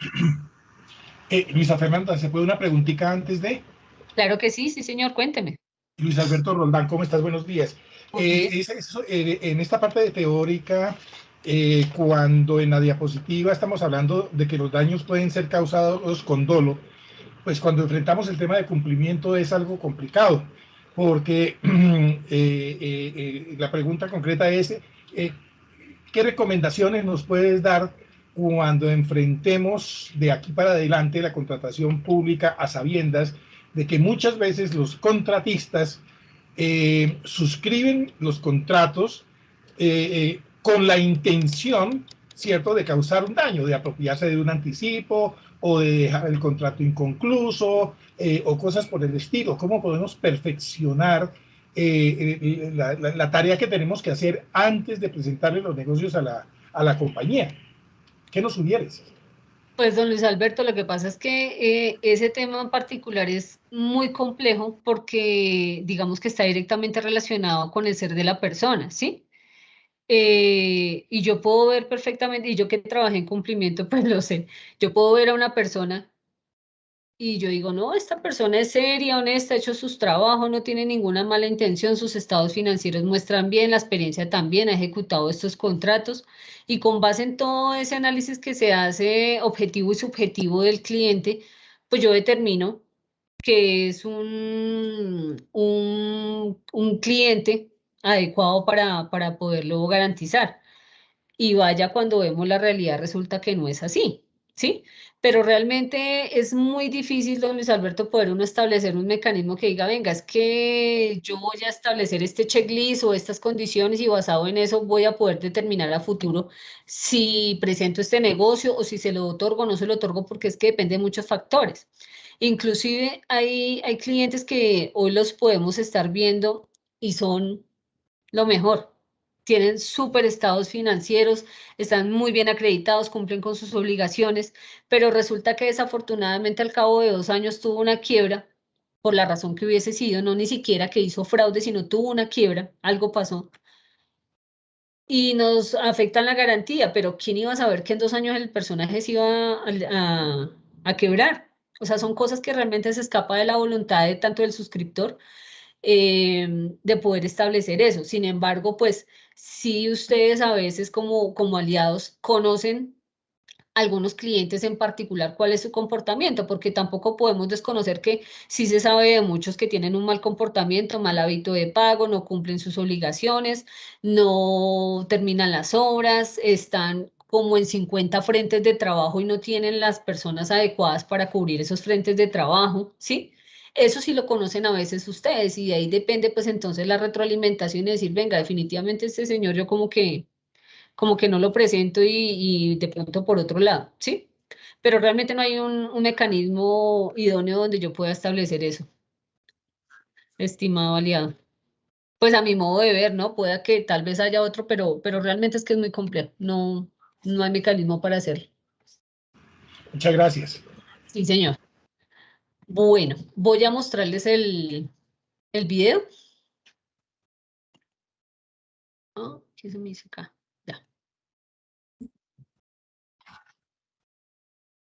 Luisa Fernanda, ¿se puede una preguntita antes de? Claro que sí, sí señor, cuénteme. Luis Alberto Roldán, ¿cómo estás? Buenos días. En esta parte de teórica, cuando en la diapositiva estamos hablando de que los daños pueden ser causados con dolo, pues cuando enfrentamos el tema de cumplimiento es algo complicado, porque la pregunta concreta es, ¿qué recomendaciones nos puedes dar cuando enfrentemos de aquí para adelante la contratación pública a sabiendas de que muchas veces los contratistas suscriben los contratos con la intención, ¿cierto?, de causar un daño, de apropiarse de un anticipo o de dejar el contrato inconcluso o cosas por el estilo. ¿Cómo podemos perfeccionar la tarea que tenemos que hacer antes de presentarle los negocios a la compañía? ¿Qué nos sugieres? Pues, don Luis Alberto, lo que pasa es que ese tema en particular es muy complejo porque digamos que está directamente relacionado con el ser de la persona, ¿sí? Y yo puedo ver perfectamente, y yo que trabajé en cumplimiento, pues lo sé, yo puedo ver a una persona y yo digo, no, esta persona es seria, honesta, ha hecho sus trabajos, no tiene ninguna mala intención, sus estados financieros muestran bien, la experiencia también, ha ejecutado estos contratos y con base en todo ese análisis que se hace objetivo y subjetivo del cliente, pues yo determino que es un cliente adecuado para poderlo garantizar. Y vaya, cuando vemos la realidad resulta que no es así, ¿sí? Pero realmente es muy difícil, don Luis Alberto, poder uno establecer un mecanismo que diga, venga, es que yo voy a establecer este checklist o estas condiciones y basado en eso voy a poder determinar a futuro si presento este negocio o si se lo otorgo o no se lo otorgo, porque es que depende de muchos factores. Inclusive hay clientes que hoy los podemos estar viendo y son lo mejor. Tienen súper estados financieros, están muy bien acreditados, cumplen con sus obligaciones, pero resulta que desafortunadamente al cabo de 2 años tuvo una quiebra, por la razón que hubiese sido, no ni siquiera que hizo fraude, sino tuvo una quiebra, algo pasó, y nos afectan la garantía, pero ¿quién iba a saber que en 2 años el personaje se iba a quebrar? O sea, son cosas que realmente se escapa de la voluntad de tanto del suscriptor de poder establecer eso. Sin embargo, pues sí ustedes a veces como aliados conocen algunos clientes en particular cuál es su comportamiento, porque tampoco podemos desconocer que sí se sabe de muchos que tienen un mal comportamiento, mal hábito de pago, no cumplen sus obligaciones, no terminan las obras, están como en 50 frentes de trabajo y no tienen las personas adecuadas para cubrir esos frentes de trabajo, ¿sí? Eso sí lo conocen a veces ustedes y de ahí depende pues entonces la retroalimentación y decir, venga, definitivamente este señor yo como que no lo presento y de pronto por otro lado, ¿sí? Pero realmente no hay un mecanismo idóneo donde yo pueda establecer eso, estimado aliado. Pues a mi modo de ver, ¿no? Pueda que tal vez haya otro, pero realmente es que es muy complejo, no hay mecanismo para hacerlo. Muchas gracias. Sí, señor. Bueno, voy a mostrarles el video. Ah, ¿qué se me dice acá? Ya.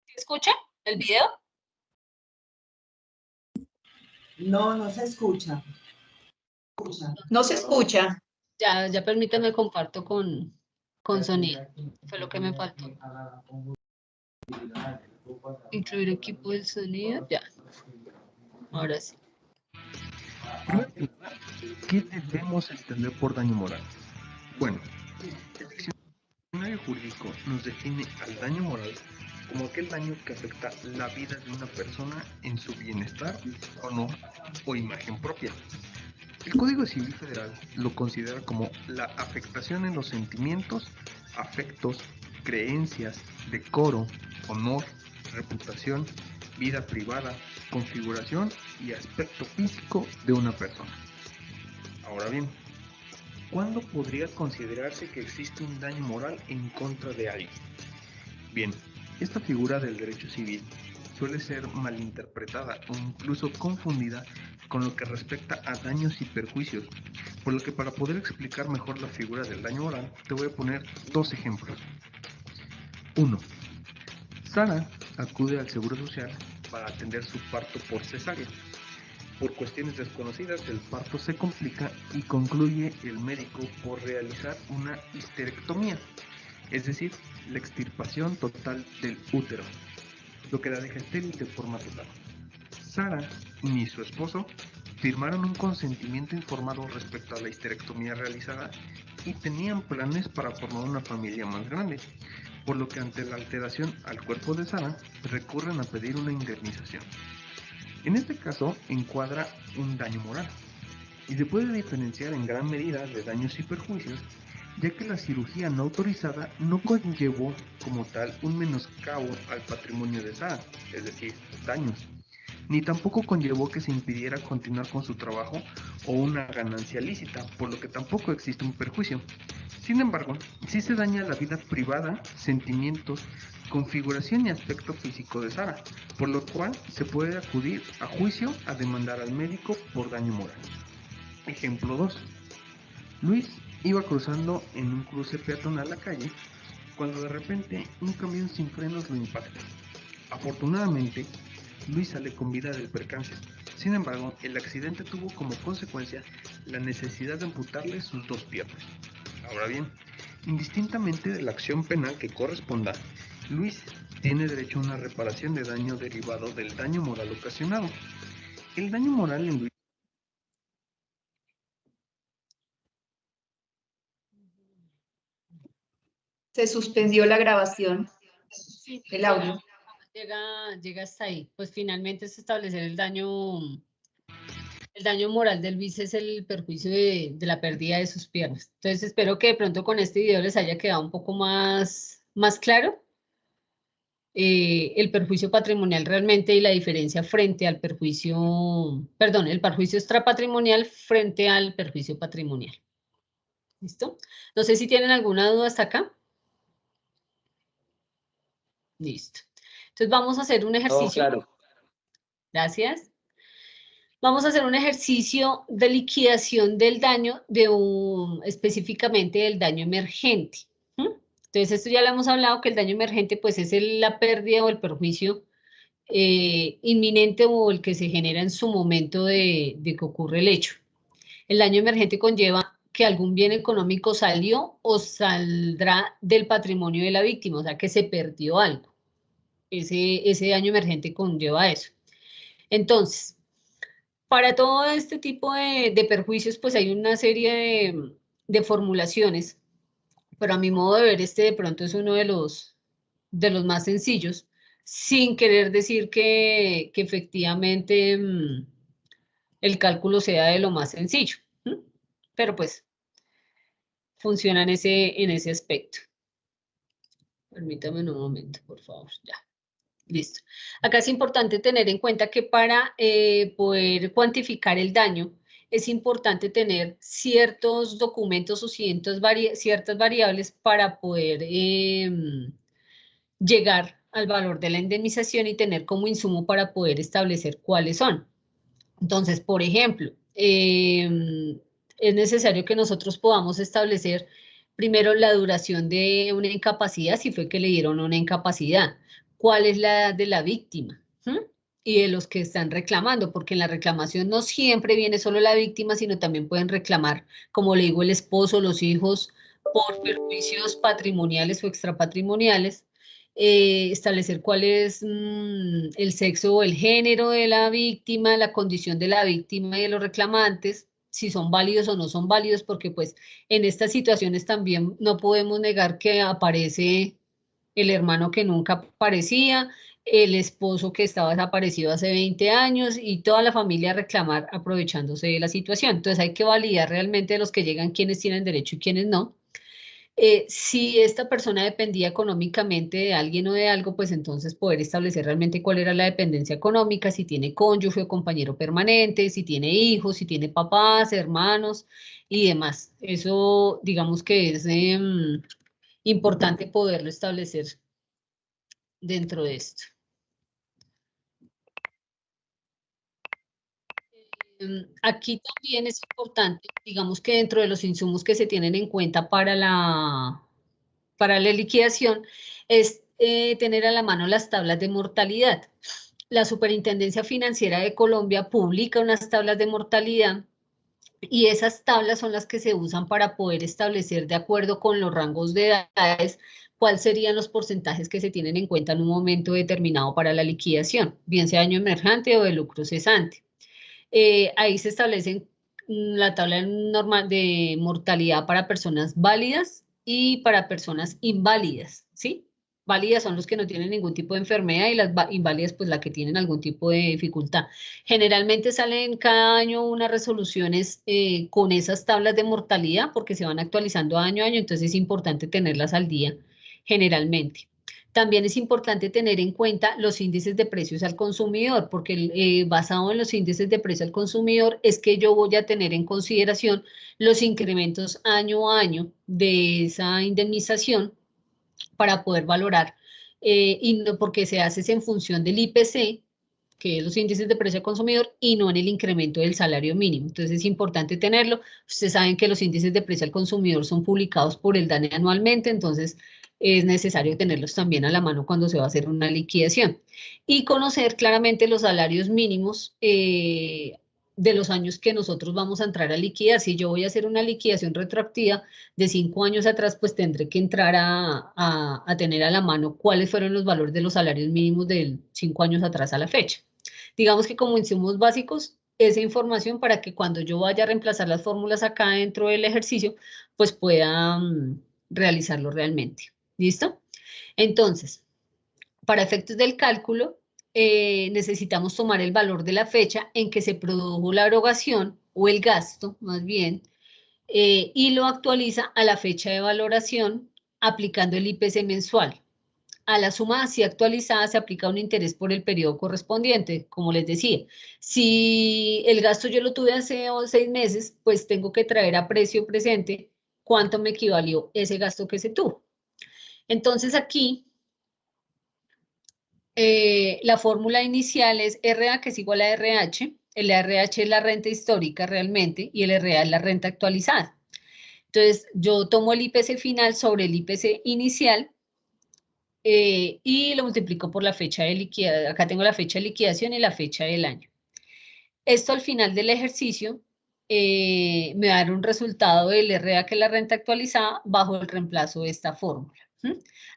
¿Se escucha el video? No, no se escucha. No se escucha. Ya permítame comparto con sonido. Fue lo que me faltó. Incluir equipo de sonido, ya. Ahora sí. ¿Qué debemos entender por daño moral? Bueno, el diccionario jurídico nos define al daño moral como aquel daño que afecta la vida de una persona en su bienestar, honor o imagen propia. El Código Civil Federal lo considera como la afectación en los sentimientos, afectos, creencias, decoro, honor, reputación, vida privada, configuración y aspecto físico de una persona. Ahora bien, ¿cuándo podría considerarse que existe un daño moral en contra de alguien? Bien, esta figura del derecho civil suele ser malinterpretada o incluso confundida con lo que respecta a daños y perjuicios, por lo que para poder explicar mejor la figura del daño moral, te voy a poner dos ejemplos. 1. Sara acude al Seguro Social para atender su parto por cesárea. Por cuestiones desconocidas, el parto se complica y concluye el médico por realizar una histerectomía, es decir, la extirpación total del útero, lo que la deja estéril de forma total. Sara ni su esposo firmaron un consentimiento informado respecto a la histerectomía realizada y tenían planes para formar una familia más grande, por lo que ante la alteración al cuerpo de Sara recurren a pedir una indemnización. En este caso encuadra un daño moral y se puede diferenciar en gran medida de daños y perjuicios, ya que la cirugía no autorizada no conllevó como tal un menoscabo al patrimonio de Sara, es decir, daños, ni tampoco conllevó que se impidiera continuar con su trabajo o una ganancia lícita, por lo que tampoco existe un perjuicio. Sin embargo, sí se daña la vida privada, sentimientos, configuración y aspecto físico de Sara, por lo cual se puede acudir a juicio a demandar al médico por daño moral. Ejemplo 2. Luis iba cruzando en un cruce peatonal la calle cuando de repente un camión sin frenos lo impacta. Afortunadamente, Luis sale con vida del percance. Sin embargo, el accidente tuvo como consecuencia la necesidad de amputarle sus 2 piernas. Ahora bien, indistintamente de la acción penal que corresponda, Luis tiene derecho a una reparación de daño derivado del daño moral ocasionado. El daño moral en Luis Se suspendió la grabación, Sí, el audio. llega hasta ahí. Pues finalmente es establecer el daño moral de Luis es el perjuicio de la pérdida de sus piernas. Entonces espero que de pronto con este video les haya quedado un poco más claro el perjuicio patrimonial realmente y la diferencia frente al perjuicio, perdón, el perjuicio extrapatrimonial frente al perjuicio patrimonial. ¿Listo? No sé si tienen alguna duda hasta acá. Listo. Entonces vamos a hacer un ejercicio. Todo claro. Gracias. Vamos a hacer un ejercicio de liquidación del daño específicamente del daño emergente. Entonces esto ya lo hemos hablado, que el daño emergente pues es la pérdida o el perjuicio inminente o el que se genera en su momento de que ocurre el hecho. El daño emergente conlleva que algún bien económico salió o saldrá del patrimonio de la víctima, o sea que se perdió algo. Ese daño emergente conlleva eso. Entonces, para todo este tipo de perjuicios, pues hay una serie de formulaciones, pero a mi modo de ver, de pronto es uno de los más sencillos, sin querer decir que efectivamente el cálculo sea de lo más sencillo, pero pues funciona en ese aspecto. Permítame un momento, por favor, ya. Listo. Acá es importante tener en cuenta que para poder cuantificar el daño, es importante tener ciertos documentos o ciertas variables para poder llegar al valor de la indemnización y tener como insumo para poder establecer cuáles son. Entonces, por ejemplo, es necesario que nosotros podamos establecer primero la duración de una incapacidad, si fue que le dieron una incapacidad, cuál es la edad de la víctima y de los que están reclamando, porque en la reclamación no siempre viene solo la víctima, sino también pueden reclamar, como le digo, el esposo, los hijos, por perjuicios patrimoniales o extrapatrimoniales. Establecer cuál es el sexo o el género de la víctima, la condición de la víctima y de los reclamantes, si son válidos o no son válidos, porque pues en estas situaciones también no podemos negar que aparece el hermano que nunca aparecía, el esposo que estaba desaparecido hace 20 años y toda la familia a reclamar aprovechándose de la situación. Entonces hay que validar realmente los que llegan quiénes tienen derecho y quiénes no. Si esta persona dependía económicamente de alguien o de algo, pues entonces poder establecer realmente cuál era la dependencia económica, si tiene cónyuge o compañero permanente, si tiene hijos, si tiene papás, hermanos y demás. Eso digamos que es importante poderlo establecer dentro de esto. Aquí también es importante, digamos que dentro de los insumos que se tienen en cuenta para la liquidación, es tener a la mano las tablas de mortalidad. La Superintendencia Financiera de Colombia publica unas tablas de mortalidad y esas tablas son las que se usan para poder establecer de acuerdo con los rangos de edades cuáles serían los porcentajes que se tienen en cuenta en un momento determinado para la liquidación, bien sea daño emergente o de lucro cesante. Ahí se establecen la tabla normal de mortalidad para personas válidas y para personas inválidas, ¿sí? válidas son los que no tienen ningún tipo de enfermedad y las inválidas pues las que tienen algún tipo de dificultad. Generalmente salen cada año unas resoluciones con esas tablas de mortalidad porque se van actualizando año a año, entonces es importante tenerlas al día generalmente. También es importante tener en cuenta los índices de precios al consumidor, porque basado en los índices de precio al consumidor es que yo voy a tener en consideración los incrementos año a año de esa indemnización para poder valorar, y no porque se hace en función del IPC, que es los índices de precio al consumidor, y no en el incremento del salario mínimo. Entonces es importante tenerlo. Ustedes saben que los índices de precio al consumidor son publicados por el DANE anualmente, entonces es necesario tenerlos también a la mano cuando se va a hacer una liquidación. Y conocer claramente los salarios mínimos de los años que nosotros vamos a entrar a liquidar. Si yo voy a hacer una liquidación retroactiva de 5 años atrás, pues tendré que entrar a tener a la mano cuáles fueron los valores de los salarios mínimos de 5 años atrás a la fecha. Digamos que como insumos básicos, esa información para que cuando yo vaya a reemplazar las fórmulas acá dentro del ejercicio, pues pueda realizarlo realmente. ¿Listo? Entonces, para efectos del cálculo, necesitamos tomar el valor de la fecha en que se produjo la erogación o el gasto, más bien, y lo actualiza a la fecha de valoración aplicando el IPC mensual. A la suma así actualizada se aplica un interés por el periodo correspondiente, como les decía. Si el gasto yo lo tuve hace 6 meses, pues tengo que traer a precio presente cuánto me equivalió ese gasto que se tuvo. Entonces aquí la fórmula inicial es RA, que es igual a RH. El RH es la renta histórica realmente y el RA es la renta actualizada. Entonces, yo tomo el IPC final sobre el IPC inicial y lo multiplico por la fecha de liquidación. Acá tengo la fecha de liquidación y la fecha del año. Esto al final del ejercicio me va a dar un resultado del RA, que es la renta actualizada, bajo el reemplazo de esta fórmula.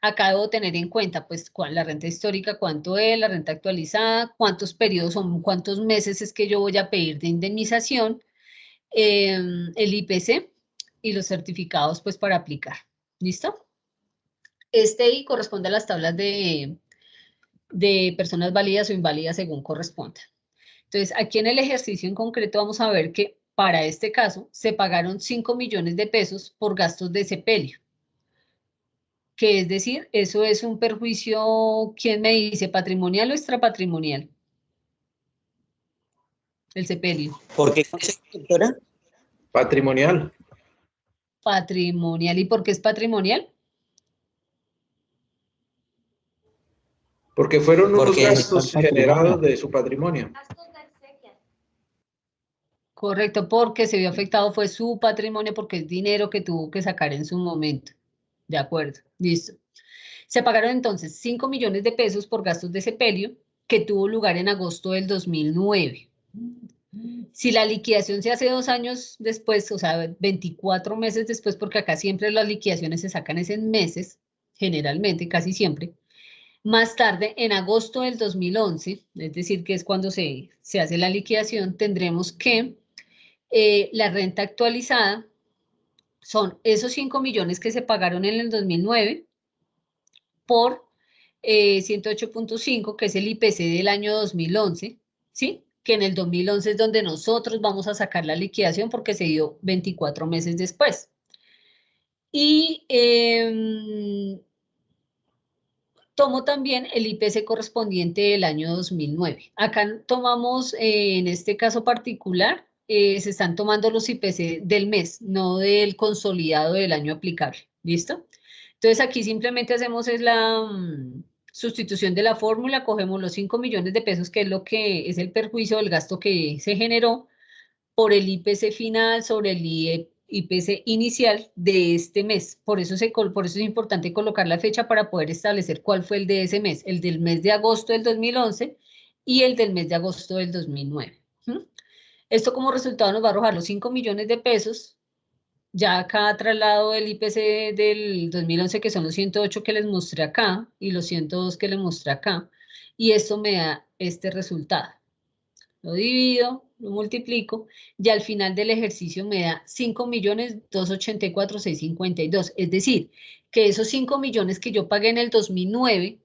Acá debo tener en cuenta, pues, la renta histórica, cuánto es, la renta actualizada, cuántos periodos son, cuántos meses es que yo voy a pedir de indemnización, el IPC y los certificados, pues, para aplicar. ¿Listo? Este I corresponde a las tablas de personas válidas o inválidas según corresponda. Entonces, aquí en el ejercicio en concreto vamos a ver que para este caso se pagaron 5 millones de pesos por gastos de sepelio. Que es decir, eso es un perjuicio, ¿quién me dice? ¿Patrimonial o extrapatrimonial? El sepelio. ¿Por qué, doctora? Patrimonial. Patrimonial. ¿Y por qué es patrimonial? Porque fueron unos gastos generados de su patrimonio. Correcto, porque se vio afectado fue su patrimonio, porque es dinero que tuvo que sacar en su momento. De acuerdo, listo. Se pagaron entonces 5 millones de pesos por gastos de sepelio que tuvo lugar en agosto del 2009. Si la liquidación se hace 2 años después, o sea, 24 meses después, porque acá siempre las liquidaciones se sacan en meses, generalmente, casi siempre. Más tarde, en agosto del 2011, es decir, que es cuando se hace la liquidación, tendremos que la renta actualizada son esos 5 millones que se pagaron en el 2009 por 108.5, que es el IPC del año 2011, ¿sí? Que en el 2011 es donde nosotros vamos a sacar la liquidación porque se dio 24 meses después. Y tomo también el IPC correspondiente del año 2009. Acá tomamos, en este caso particular, se están tomando los IPC del mes, no del consolidado del año aplicable. ¿Listo? Entonces aquí simplemente hacemos es la sustitución de la fórmula, cogemos los 5 millones de pesos, que es lo que es el perjuicio del gasto que se generó, por el IPC final sobre el IPC inicial de este mes. Por eso es importante colocar la fecha para poder establecer cuál fue el de ese mes, el del mes de agosto del 2011 y el del mes de agosto del 2009. Esto como resultado nos va a arrojar los 5 millones de pesos, ya acá traslado del IPC del 2011, que son los 108 que les mostré acá, y los 102 que les mostré acá, y esto me da este resultado. lo divido, lo multiplico, y al final del ejercicio me da 5.284.652. Es decir, que esos 5 millones que yo pagué en el 2009,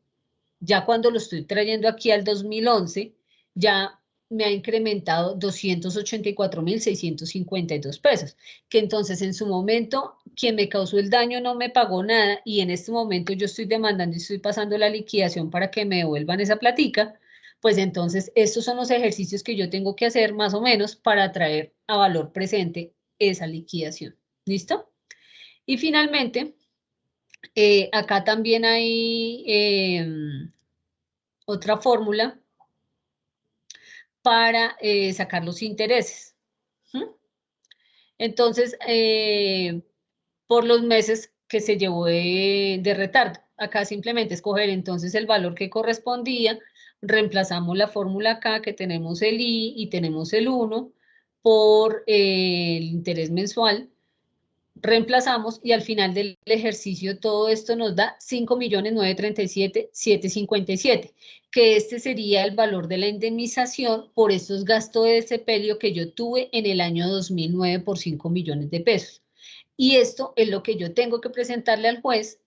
ya cuando lo estoy trayendo aquí al 2011, ya me ha incrementado 284.652 pesos, que entonces en su momento quien me causó el daño no me pagó nada y en este momento yo estoy demandando y estoy pasando la liquidación para que me devuelvan esa platica, pues entonces estos son los ejercicios que yo tengo que hacer más o menos para traer a valor presente esa liquidación. ¿Listo? Y finalmente, acá también hay otra fórmula para sacar los intereses. ¿Mm? Entonces, por los meses que se llevó de retardo, acá simplemente escoger entonces el valor que correspondía, reemplazamos la fórmula acá que tenemos el I y tenemos el 1 por el interés mensual, reemplazamos y al final del ejercicio todo esto nos da 5.937.757, que este sería el valor de la indemnización por estos gastos de sepelio que yo tuve en el año 2009 por 5 millones de pesos. Y esto es lo que yo tengo que presentarle al juez.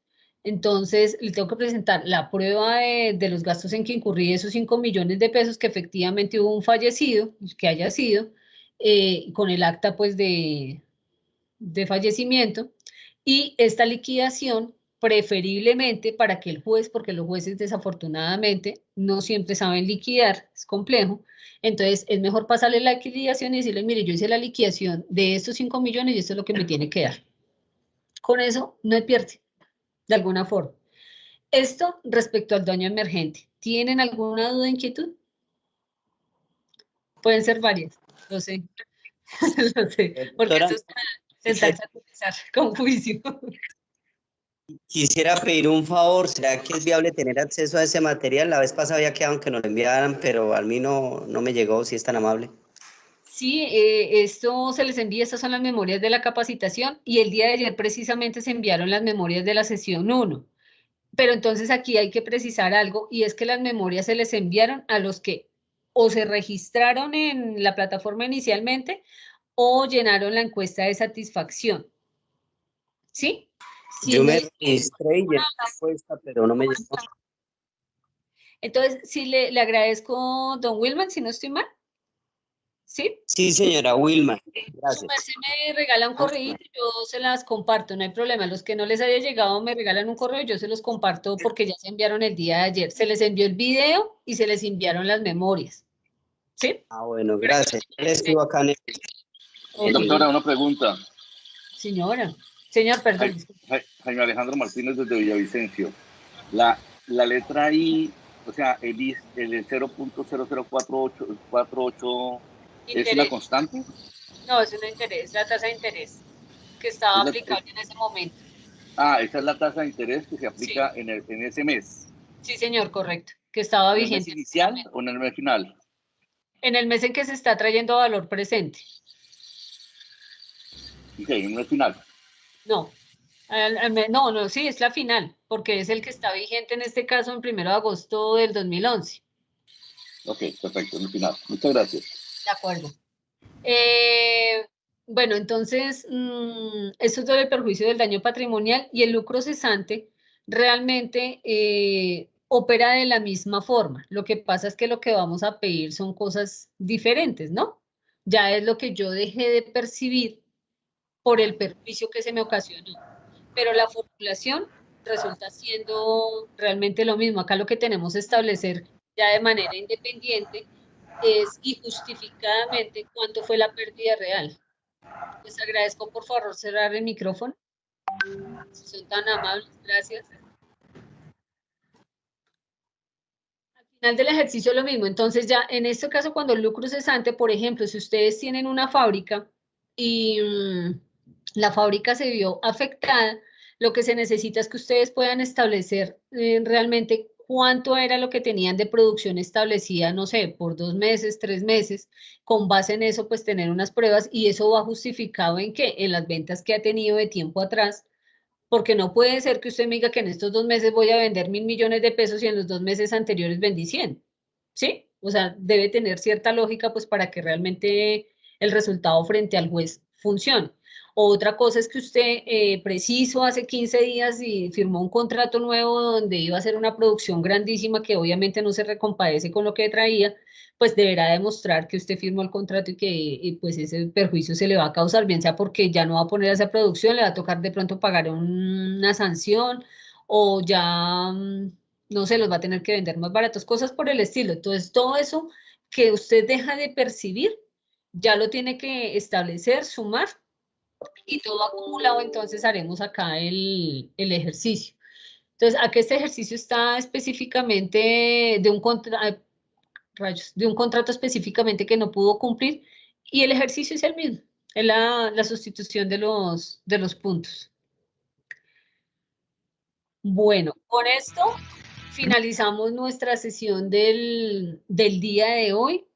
Entonces, le tengo que presentar la prueba de los gastos en que incurrí esos 5 millones de pesos, que efectivamente hubo un fallecido, que haya sido, con el acta pues de fallecimiento, y esta liquidación preferiblemente para que el juez, porque los jueces desafortunadamente no siempre saben liquidar, es complejo, entonces es mejor pasarle la liquidación y decirle, mire, yo hice la liquidación de estos 5 millones y esto es lo que me tiene que dar. Con eso no hay pierde, de alguna forma. Esto respecto al daño emergente. ¿Tienen alguna duda, inquietud? Pueden ser varias, lo sé. Lo sé, porque Doctora, esto es para sentarse a pensar con juicio. quisiera pedir un favor, ¿será que es viable tener acceso a ese material? La vez pasada había quedado en que nos lo enviaran, pero a mí no me llegó, si es tan amable. Sí, esto se les envía, estas son las memorias de la capacitación y el día de ayer precisamente se enviaron las memorias de la sesión 1. Pero entonces aquí hay que precisar algo y es que las memorias se les enviaron a los que o se registraron en la plataforma inicialmente o llenaron la encuesta de satisfacción. ¿Sí? Si Yo no, me registré y llené la encuesta, pero no me llegó. entonces, sí le agradezco, don Wilman, si no estoy mal. ¿Sí? Sí, señora Wilma, Su gracias. merced me regala un correo y yo se las comparto, no hay problema. Los que no les haya llegado me regalan un correo y yo se los comparto porque ya se enviaron el día de ayer. Se les envió el video y se les enviaron las memorias. ¿Sí? Ah, bueno, gracias. Le escribo acá en el... Doctora, una pregunta. Señora. Señor, perdón. Jaime Alejandro Martínez desde Villavicencio. La letra I, o sea, el 0.0048 ¿es una constante? No, es un interés, la tasa de interés que estaba aplicable en ese momento. Ah, esa es la tasa de interés que se aplica en ese mes. Sí, señor, correcto. Que estaba vigente. ¿En el mes inicial o en el mes final? En el mes en que se está trayendo valor presente. Ok, en el mes final. No. No, sí, es la final, porque es el que está vigente en este caso en 1 de agosto del 2011. Ok, perfecto, en el final. Muchas gracias. De acuerdo. Bueno, entonces, esto es todo el perjuicio del daño patrimonial y el lucro cesante realmente opera de la misma forma. Lo que pasa es que lo que vamos a pedir son cosas diferentes, ¿no? Ya es lo que yo dejé de percibir por el perjuicio que se me ocasionó. Pero la formulación resulta siendo realmente lo mismo. Acá lo que tenemos que establecer ya de manera independiente es y justificadamente cuánto fue la pérdida real. Les agradezco por favor cerrar el micrófono. Si son tan amables, gracias. Al final del ejercicio lo mismo. Entonces ya en este caso cuando el lucro cesante, por ejemplo, si ustedes tienen una fábrica y la fábrica se vio afectada, lo que se necesita es que ustedes puedan establecer realmente cuánto era lo que tenían de producción establecida, no sé, por 2 meses, 3 meses, con base en eso, pues tener unas pruebas y eso va justificado en qué, en las ventas que ha tenido de tiempo atrás, porque no puede ser que usted me diga que en estos 2 meses voy a vender 1.000 millones de pesos y en los 2 meses anteriores vendí 100, ¿sí? O sea, debe tener cierta lógica pues para que realmente el resultado frente al juez funcione. Otra cosa es que usted preciso hace 15 días y firmó un contrato nuevo donde iba a ser una producción grandísima que obviamente no se recompadece con lo que traía, pues deberá demostrar que usted firmó el contrato y que pues ese perjuicio se le va a causar, bien sea porque ya no va a poner esa producción, le va a tocar de pronto pagar una sanción o ya, no sé, los va a tener que vender más baratos, cosas por el estilo. Entonces, todo eso que usted deja de percibir, ya lo tiene que establecer, sumar y todo acumulado, entonces haremos acá el ejercicio. Entonces, aquí este ejercicio está específicamente de un contrato específicamente que no pudo cumplir y el ejercicio es el mismo, es la sustitución de los puntos. Bueno, con esto finalizamos nuestra sesión del día de hoy.